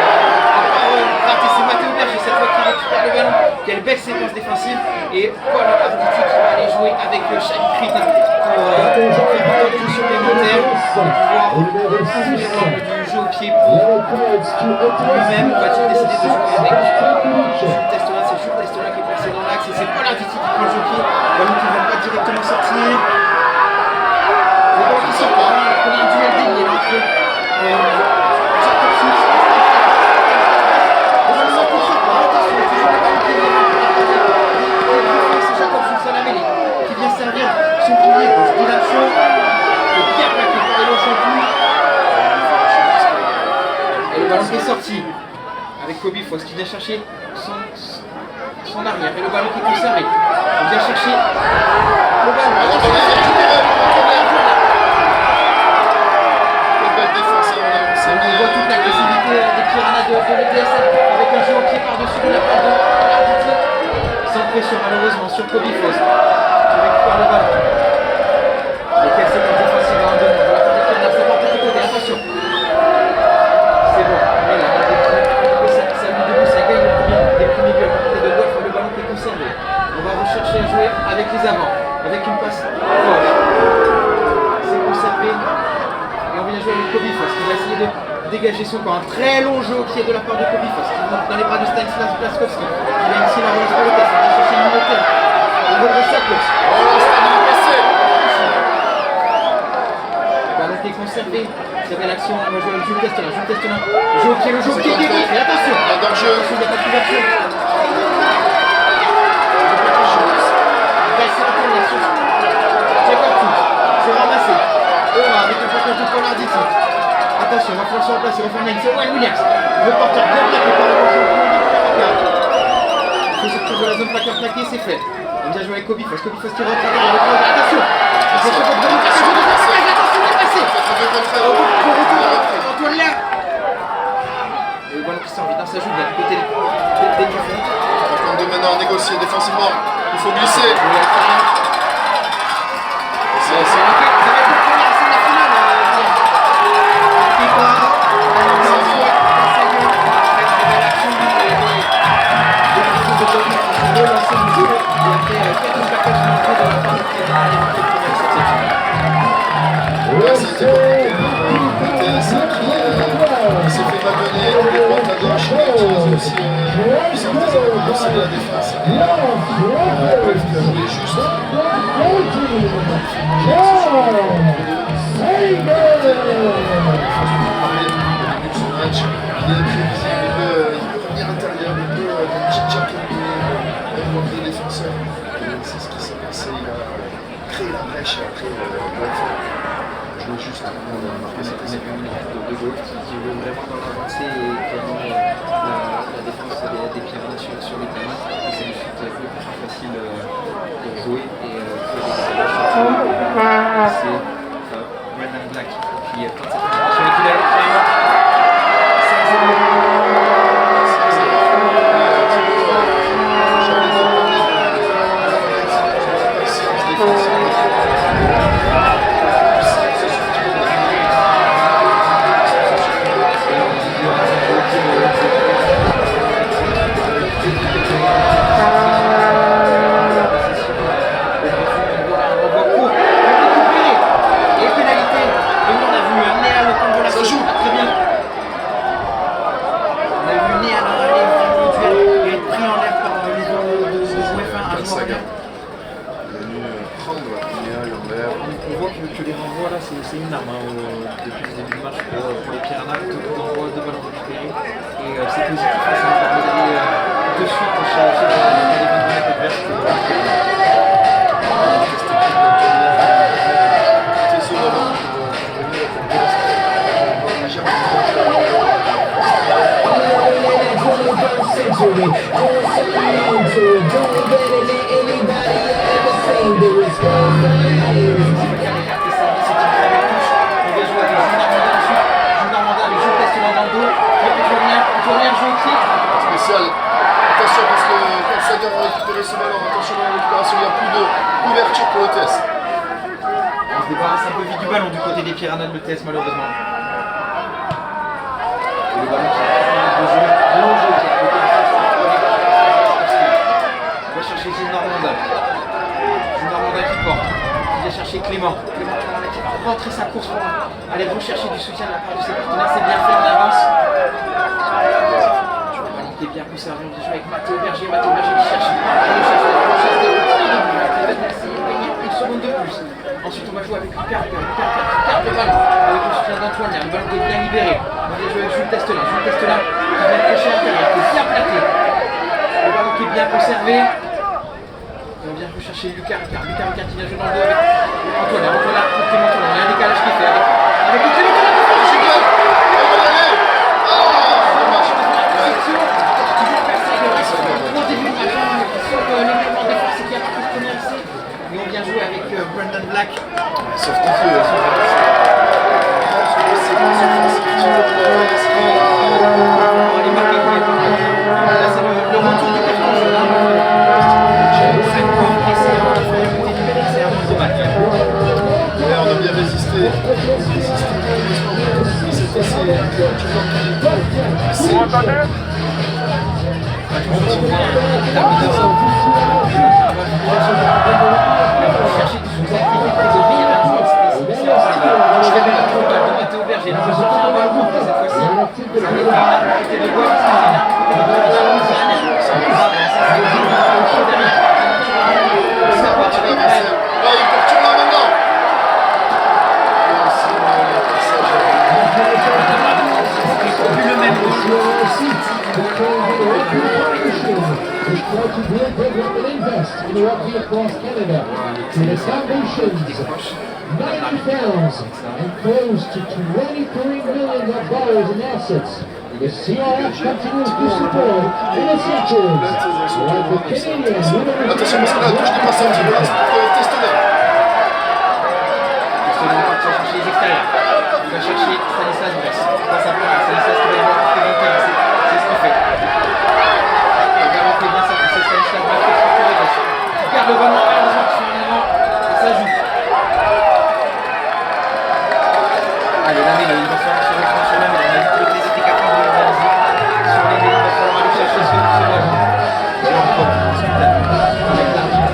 raté, c'est Mathéo Berger cette fois qui récupère le ballon. Quelle belle séquence défensive. Et Paul Arditi qui va aller jouer avec Shani Crit pour faire un temps de jeu supplémentaire. Pour pouvoir ouvrir l'angle du jeu au pied pour lui-même. Va-t-il décider de jouer avec Jules Testolin? C'est Jules Testolin qui est placé dans l'axe et c'est Paul Arditi qui prend le jeu au pied. Ballon qui ne va pas directement sortir. Le ballon qui sort pas. On a un duel délié entre Jacob Schultz et le ballon qui sort pas. Attention, toujours le ballon qui est c'est Jacob Schultz à la mêlée qui vient servir son pilier gauche. Dylan Shaw est bien plaqué par Elo Champoux. Et le ballon qui est sorti avec Kobe Foss qui vient chercher son arrière. Et le ballon qui est conservé. On vient chercher le ballon. On voit toute l'agressivité des Piranha de l'ETS avec un jeu au pied par-dessus de la part de Arditi. Sans pression malheureusement sur Kobe Foss qui récupère le ballon. Et quelle séquence défensive en deux de la part des Piranha, c'est par petit côté, attention. C'est bon, mais là, ça lui débouche, ça gagne des premiers buts à côté de Guelph, le ballon qui est conservé. On va rechercher à jouer avec les avants, avec une passe proche. C'est conservé. Et on vient jouer avec Kobe Foss qui va essayer de dégager son camp. Un très long jeu au pied de la part de Kobe Foss qui monte dans les bras de Stanislas Blaskowski. Il a ici la relance pour le test. Il va chercher le militaire. Il redresse sa course. Oh, Stanislas passé. Le ballon qui pénalité conservée. Très belle action, on va jouer avec Jules Castelin. Jules Castelin, jeu au pied, le jeu au pied, et attention. Pas d'enjeu. Attention, il n'y a pas de couverture. C'est ramassé. Avec le porteur de Polarditi. Attention, on va faire sur la place, il va faire une c'est Owen Williams. Le porteur bien plaqué par le porteur. Il faut sortir de la zone plaqué, c'est fait. On vient jouer avec Kobe Foss qui rentre derrière le cross. Attention. Attention, il est passé. Antoine là. Et le ballon qui sort vite dans sa joue, du côté du fond. On tente de maintenant négocier défensivement. Il faut glisser. Il s'est fait malmener de droite à gauche, il a utilisé aussi puissance de la défense. Wolf qui a joué juste. Match, il est imprévisible, il peut revenir à l'intérieur, il peut tchitchaker les défenseurs. C'est ce qui s'est passé, il a créé la brèche et après jouer juste marquer cette essai. De gauche qui veut vraiment dans l'avancée et qui anime la défense des Pirates sur les terrains. Et c'est ensuite beaucoup plus facile de jouer et c'est Brendan Black qui tente cette opération et qui l'a c'est une arme depuis le début du match pour les Piranhas, deux coups d'envoi, deux ballons récupérés et c'est positif, ça nous permet d'aller de suite chez les 22 mètres adverses. Spécial. Attention parce que quand Sagan va récupérer ce ballon, attention à la récupération, il n'y a plus de couverture pour le TS. On se débarrasse un peu vite du ballon du côté des Piranhas de l'ETS malheureusement. Et le ballon qui est de jeu, long jeu qui est à côté de la on va chercher Gilles Normandin. Gilles Normandin qui porte. Il vient chercher Clément. Clément qui va rentrer sa course pour aller rechercher du soutien de la part de ses partenaires. C'est bien fait, on avance. Qui est bien conservé, on joue avec Mathéo Berger qui cherche une seconde de plus. Ensuite on va jouer avec Lucas le ballon avec le soutien d'Antoine, il y a un ballon qui est bien libéré. On va jouer avec Jules Testelin qui vient prêcher à l'intérieur, qui est bien plaqué. Le ballon qui est bien conservé. Et on vient rechercher Lucas qui vient jouer dans le dos avec Antoine, il y a un décalage qui est fait avec le Clément. Mais on vient jouer avec Brendan Black. Sauf qu'il faut. Là c'est le retour du carton jaune. 5 points pressés avant la fin du c'est un bon match. On a bien résisté. Vous m'entendez? Chercher du soutien qui était prisonnier, il y avait un joueur spécial. Je vais mettre le ballon de Mathéo Berger, là, je suis un ballon cette fois-ci. Ça n'est pas un côté de gauche, parce qu'il y a un côté de gauche, ça il perturbe là maintenant. is proud to build, develop, and invest in rugby across Canada. With the foundations 90 pounds and close to $23 million in assets. The CRF continues to support initiatives like the Canadian Attention parce que là, touche de passe un petit peu, Testona. Testona va chercher les extérieurs. Il va chercher Stanislas Bress. Pas simplement, Stanislas qui va y avoir dans le terrain, c'est ce qu'il fait. Le ballon fait bien ça, c'est Stanislas Bress qui se retrouve. Il perd le ballon, heureusement finalement, ça joue. Allez, la mêlée, il va falloir se reprendre sur la mêlée. On a vu que les étaient capables de réaliser sur les mêlées. Il va falloir aller chercher ce ballon. Et on reprend avec l'arbitre.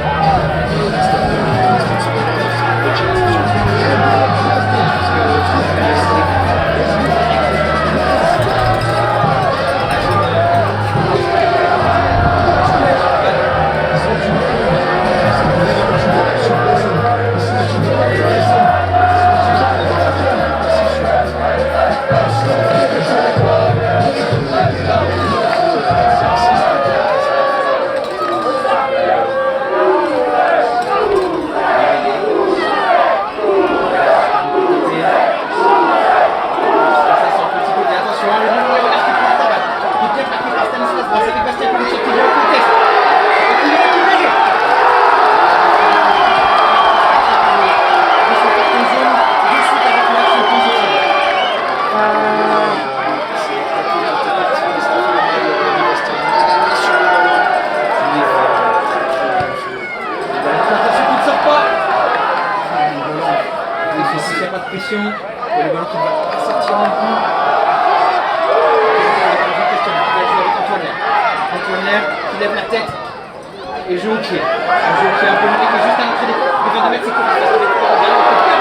Et joue au pied. Un jeu qui est un peu long et qui est juste à l'entrée des 22 mètres, c'est compliqué parce que les trois ballons ont fait bien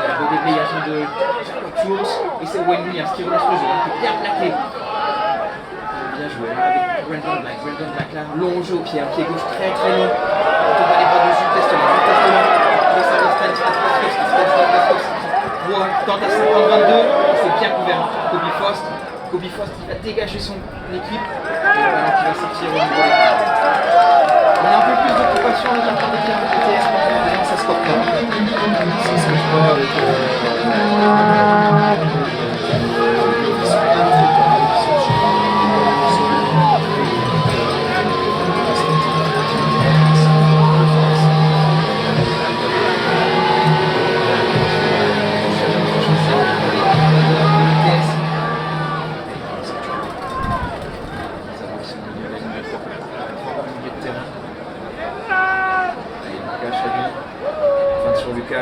la beau déblayage de Tours et c'est Wayne Williams qui relance le jeu, qui est bien plaqué. Bien joué avec Brandon Black. Brandon Black là, long jeu au pied, un pied gauche très très long. On tombe à les bras de Jules Testona. Jules Testona qui va servir Stanislas Braskovski qui tente à 50-22. C'est bien couvert par Kobe Faust. Kobe Faust qui va dégager son équipe et le ballon qui va sortir au niveau des bras. On a un peu plus d'occupation dans le temps de Pierre Vitesse, mais non, ça se score pas. Ça se score pas avec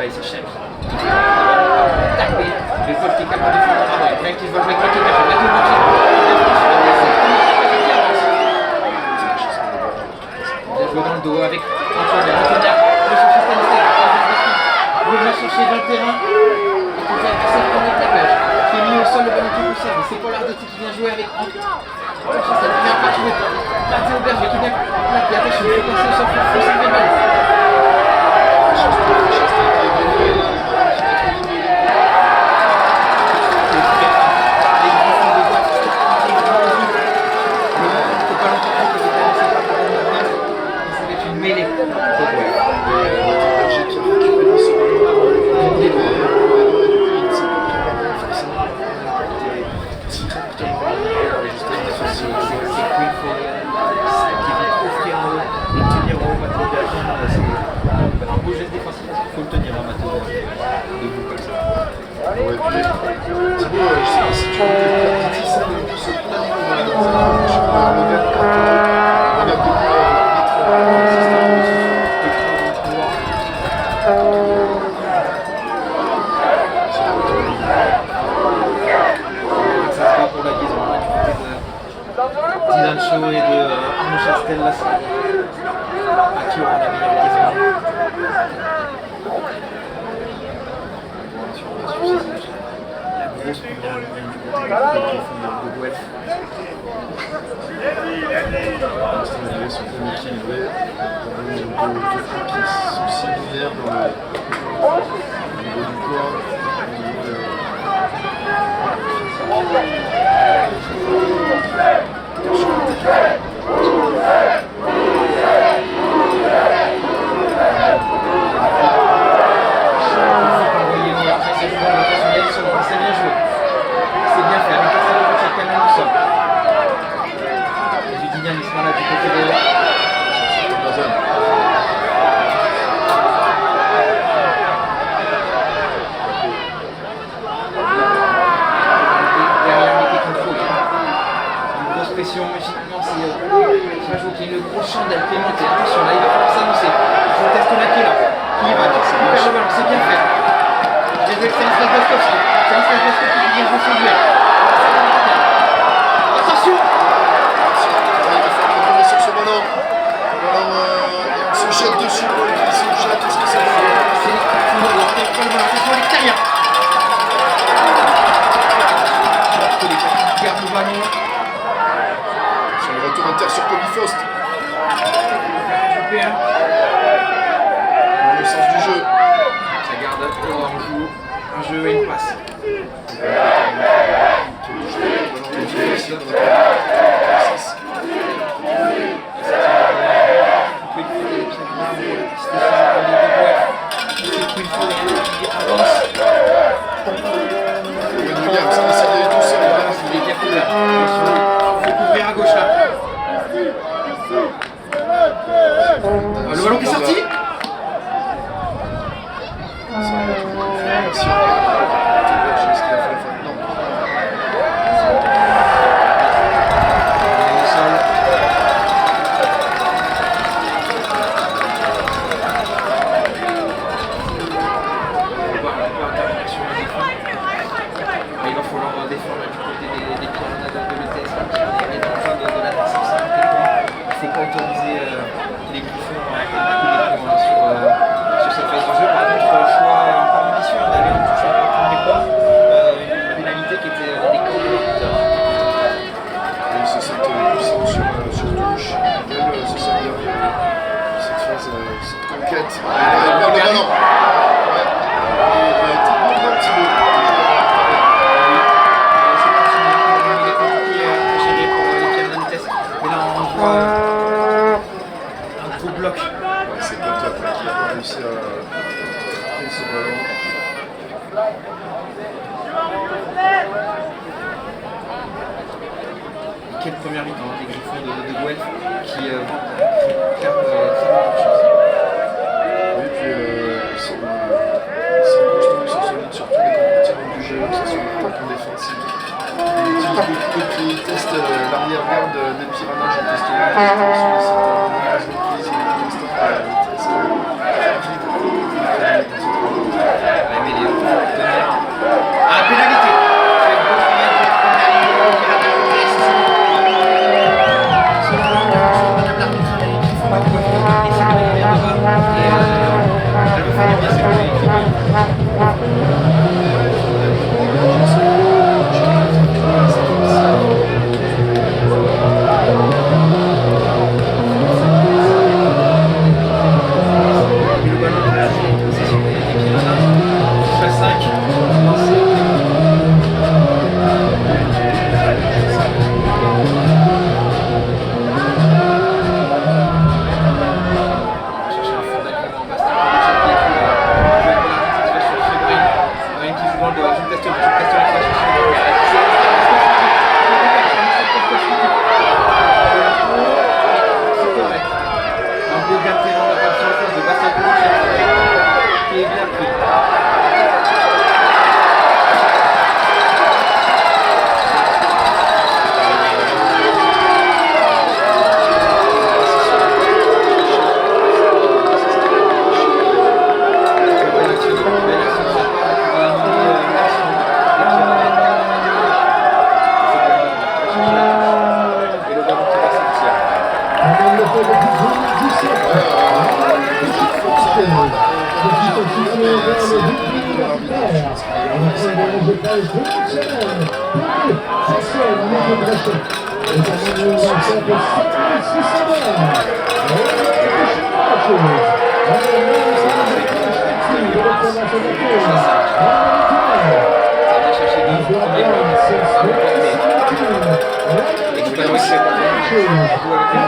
et c'est Chèque. Tapé. Le Paul qui est capable de faire le travail. Greg qui va jouer avec l'équipe. Il a joué dans le dos avec Antoine. Antoine va chercher Stanislas. Il va chercher dans le terrain. Et qui va faire cette première tapage. Qui est mis au sol, le ballon qui conserve. C'est Paul Ardotti qui vient jouer avec Antoine. Ça ne vient pas jouer. Martin Auberge qui vient plaquer. Attention, il faut passer au sol. Il faut servir le ballon. Dylan Shaw et de Arnaud Chastel là, à qui aura la meilleure liaison. La grosse première ligne du côté de Guelph. L'instant arrivé sont bien équilibrés, deux groupes qui sont similaires au niveau du corps, au niveau qui est monté. Attention, là, il va falloir s'annoncer. Je teste là qui est là. Qui va, qui récupère le ballon, c'est bien fait. J'ai vu que Stanislas Boskowski. Stanislas Boskowski qui vient jouer son duel. Attention! Il va falloir contrôler sur ce ballon. Le ballon, on se jette dessus. Il se jette, qu'est-ce que ça fait? C'est attention à l'extérieur. Garde le ballon. Sur le retour inter sur Kobe Faust. Super. Dans le sens du jeu. Ça garde un jeu et une passe. Williams, il essaie d'aller tout seul. Il est bien couvert. Il faut couvrir à gauche là. Le ballon qui est sorti. Il va falloir défendre du côté des Piranhas de l'ETS qui est en train de l'attaque. Il ne faut pas autoriser les Griffons à marquer des points sur cette phase de jeu. Par contre, choix encore ambitieux d'aller en touche à prendre des points. Une pénalité qui était des camps de leur terrain. Oui, c'est cette puissance sur touche. Elle se sert bien cette phase, cette conquête. Il perd le ballon. Il va être un petit peu. Mais là on voit un gros bloc. Ouais, c'est le top là, qui a réussi à attraper ce ballon. Quelle première mi-temps des Griffons de Guelph qui crament beaucoup de chance. Oui, puis ils sont construits, ils sont solides sur tous les compartiments du jeu, que ce soit l'attaque ou défensif. Ils utilisent beaucoup de pieds, ils testent l'arrière-garde des Piranhas, j'ai testé une sur cette mauvaise reprise, ils testent la vitesse rapide. Mais les ah, pénalité! C'est bon travail de la première ligne qui rattrape le reste. Sur Madame l'arbitre, les Griffons doivent essayer de venir de bas. Et elle veut faire bien cette équipe. Et le ballon de la possession des Piranhas. Touche à 5. Chercher un fond d'accueil en basse. Qui joue dans le dos. Je teste qui va chercher c'est correct. Un beau gain de terrain de la part sur le fond de Bastien Poulic qui est bien pris. Et le ballon qui va sortir. On le fait depuis 2017. Ça vient chercher le premier bloc. Ça va porter. Et le ballon est fait pour joue avec le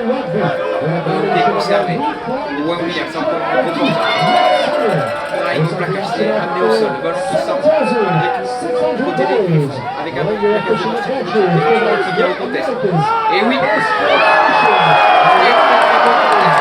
numéro 13. Déconservé. Le Wawili, c'est encore un peu fort. Là, il faut plaquage, c'est amené au sol. Le ballon qui sort malgré tout du côté des Griffons. Avec un plaquage qui vient au contest. Et oui! Très très bon contest.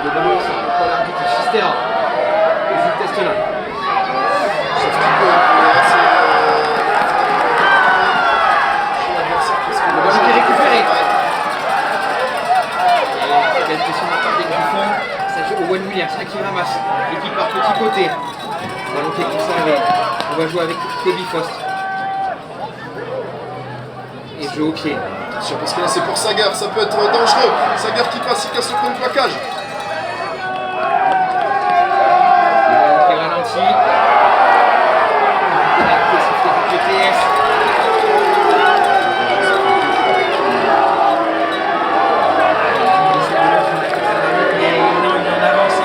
Le ballon c'est pas l'arbitre, Chistera. Il joue le test là. Sauf qu'il peut, là, c'est l'adversaire parce que Le ballon qui est récupéré. Et quelque chose dès que du fond, ça joue Owen Williams là qui ramasse. Et qui part petit côté. Le ballon qui est conservé. On va jouer avec Kobe Faust. Et jeu au pied. attention, parce que là c'est pour Sagar, ça peut être dangereux. Sagar qui passe, il casse le premier plaquage. Le ballon qui ralentit. Pénalité sifflée du GTS. Non, il en avance.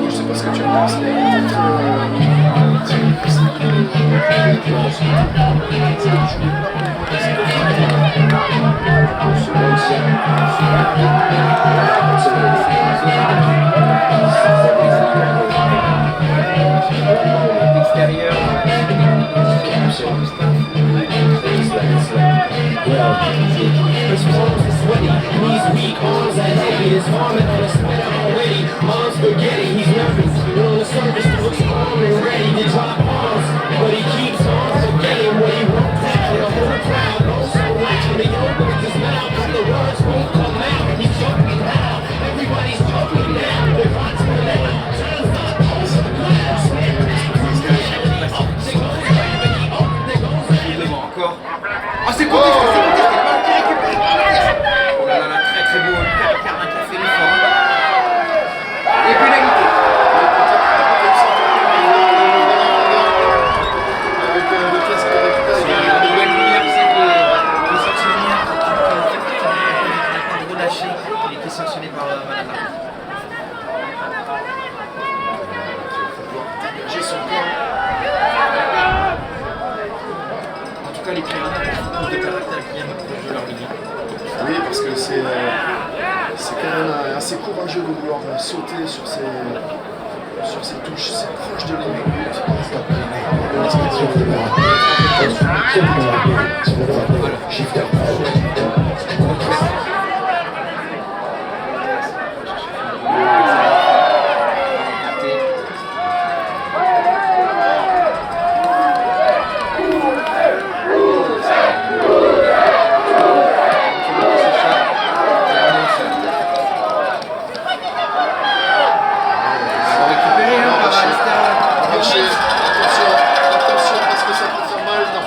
Je sais pas ce que tu en penses, mais Extérieur. Encore. Oh, c'est contesté, c'est contesté. Le ballon qui récupère. Oh là là, là, très très beau. Lucas Cardin qui a fait l'effort. Et pénalité. avec le casque de récupération. Le Owen Williams, c'est qui est sanctionné. Qui est relâché et qui est sanctionné par Madame l'arbitre. Dégager son corps. En tout cas, les Pyrénées ont plus de caractère qui viennent de leur ligue. Oui, parce que c'est quand même assez courageux de vouloir sauter sur ces touches, c'est proche de ligne de but. Attention, parce que ça peut faire mal, non.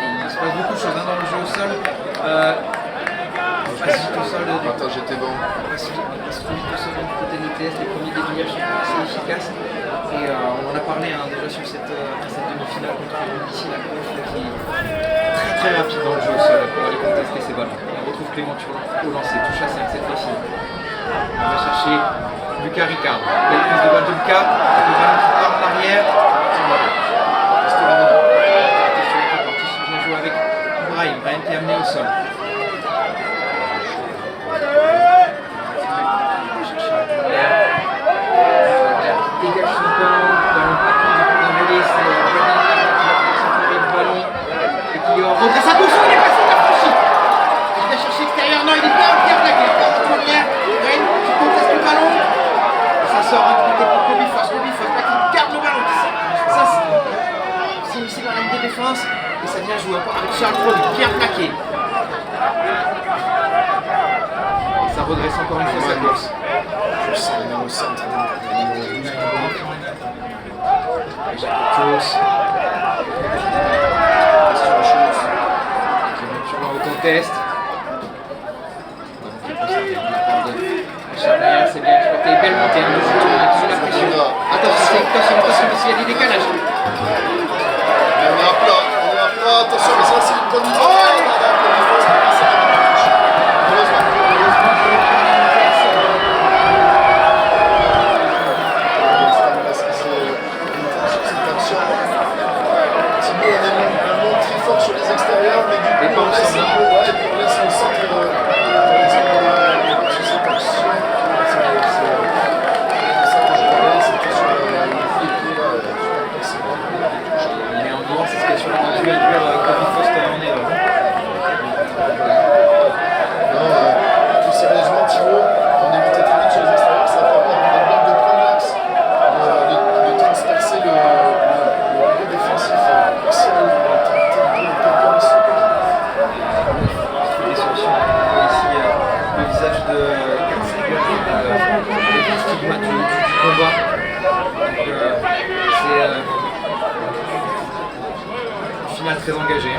Il se passe beaucoup de choses dans le jeu au sol. Facile au sol. Attends, j'étais bon. Facile au sol du côté de l'ETS. Les premiers déviages sont assez efficaces. Et on en a parlé déjà sur cette demi-finale contre ici la Coif qui est très très rapide dans le jeu au sol pour aller contester ses ballons. On retrouve Clément au lancer, touche à 5 cette fois-ci. On va chercher Lucas Ricard. Belle prise de balle de Lucas. Le ballon qui part en arrière. Bien joué avec Brahim. Brahim qui est amené au sol. Dégage son ballon partout d'un volé, c'est Brendan qui va s'emparer du ballon et qui redresse sa touche, il est passé, il a franchi. Il va chercher extérieur, non il est bien plaqué, première, Rennes qui conteste le ballon. Et ça sort du côté pour Kobe Faust là qui garde le ballon. Ça c'est ici dans la ligne de défense et ça vient jouer encore avec Charles Brody, bien plaqué. Et ça redresse encore une fois sa course. Je sais, il est au centre. Tous. Qui va au contest. Charles, c'est bien exporté, belle montée, le jeu sous la pression. Attention, parce qu'il y a des décalages. On est à plat, attention, mais ça c'est une bonne idée. C'est une finale très engagée.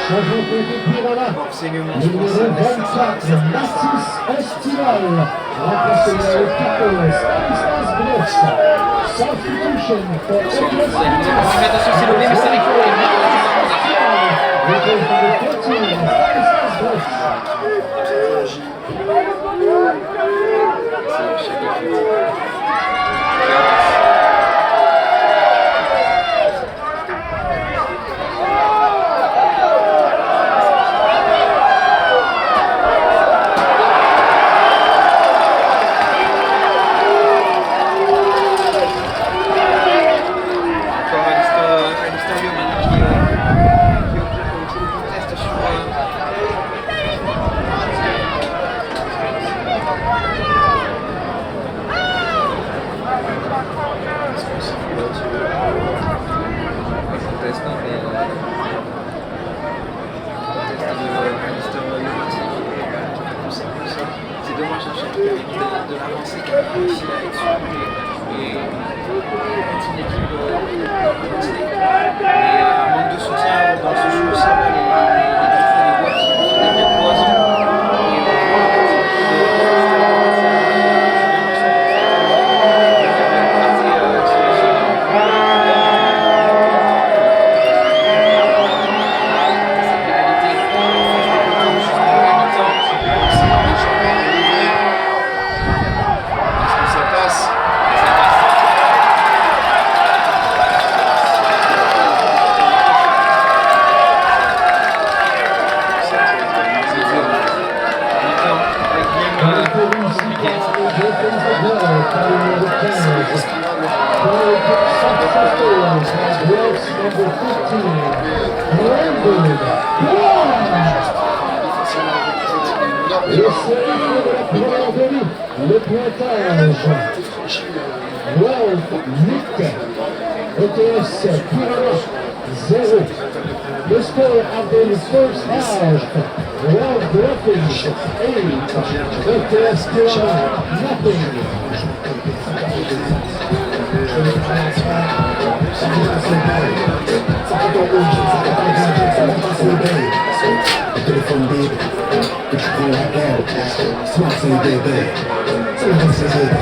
Changement de Pirana. Numéro 24, Mathis Estival. Remplacé le Pico, Stanislas Gross. Substitution for Edward. Attention, c'est levé, mais c'est récupéré. Because number 14, Stanislas Gross. C'est dommage à chaque équipe de l'avancée qui a réussi à être surmontée et c'est une équipe motivée. Mais manque de soutien dans ce jeu aussi, les voix qui deviennent poison. Le pointage, Wolf 8, ETS Pirana 0. The score after the first half, Wolf Griffins 8, ETS Pirana nothing. Téléphone bébé, que tu prends la guerre, smart c'est bébé, c'est bébé.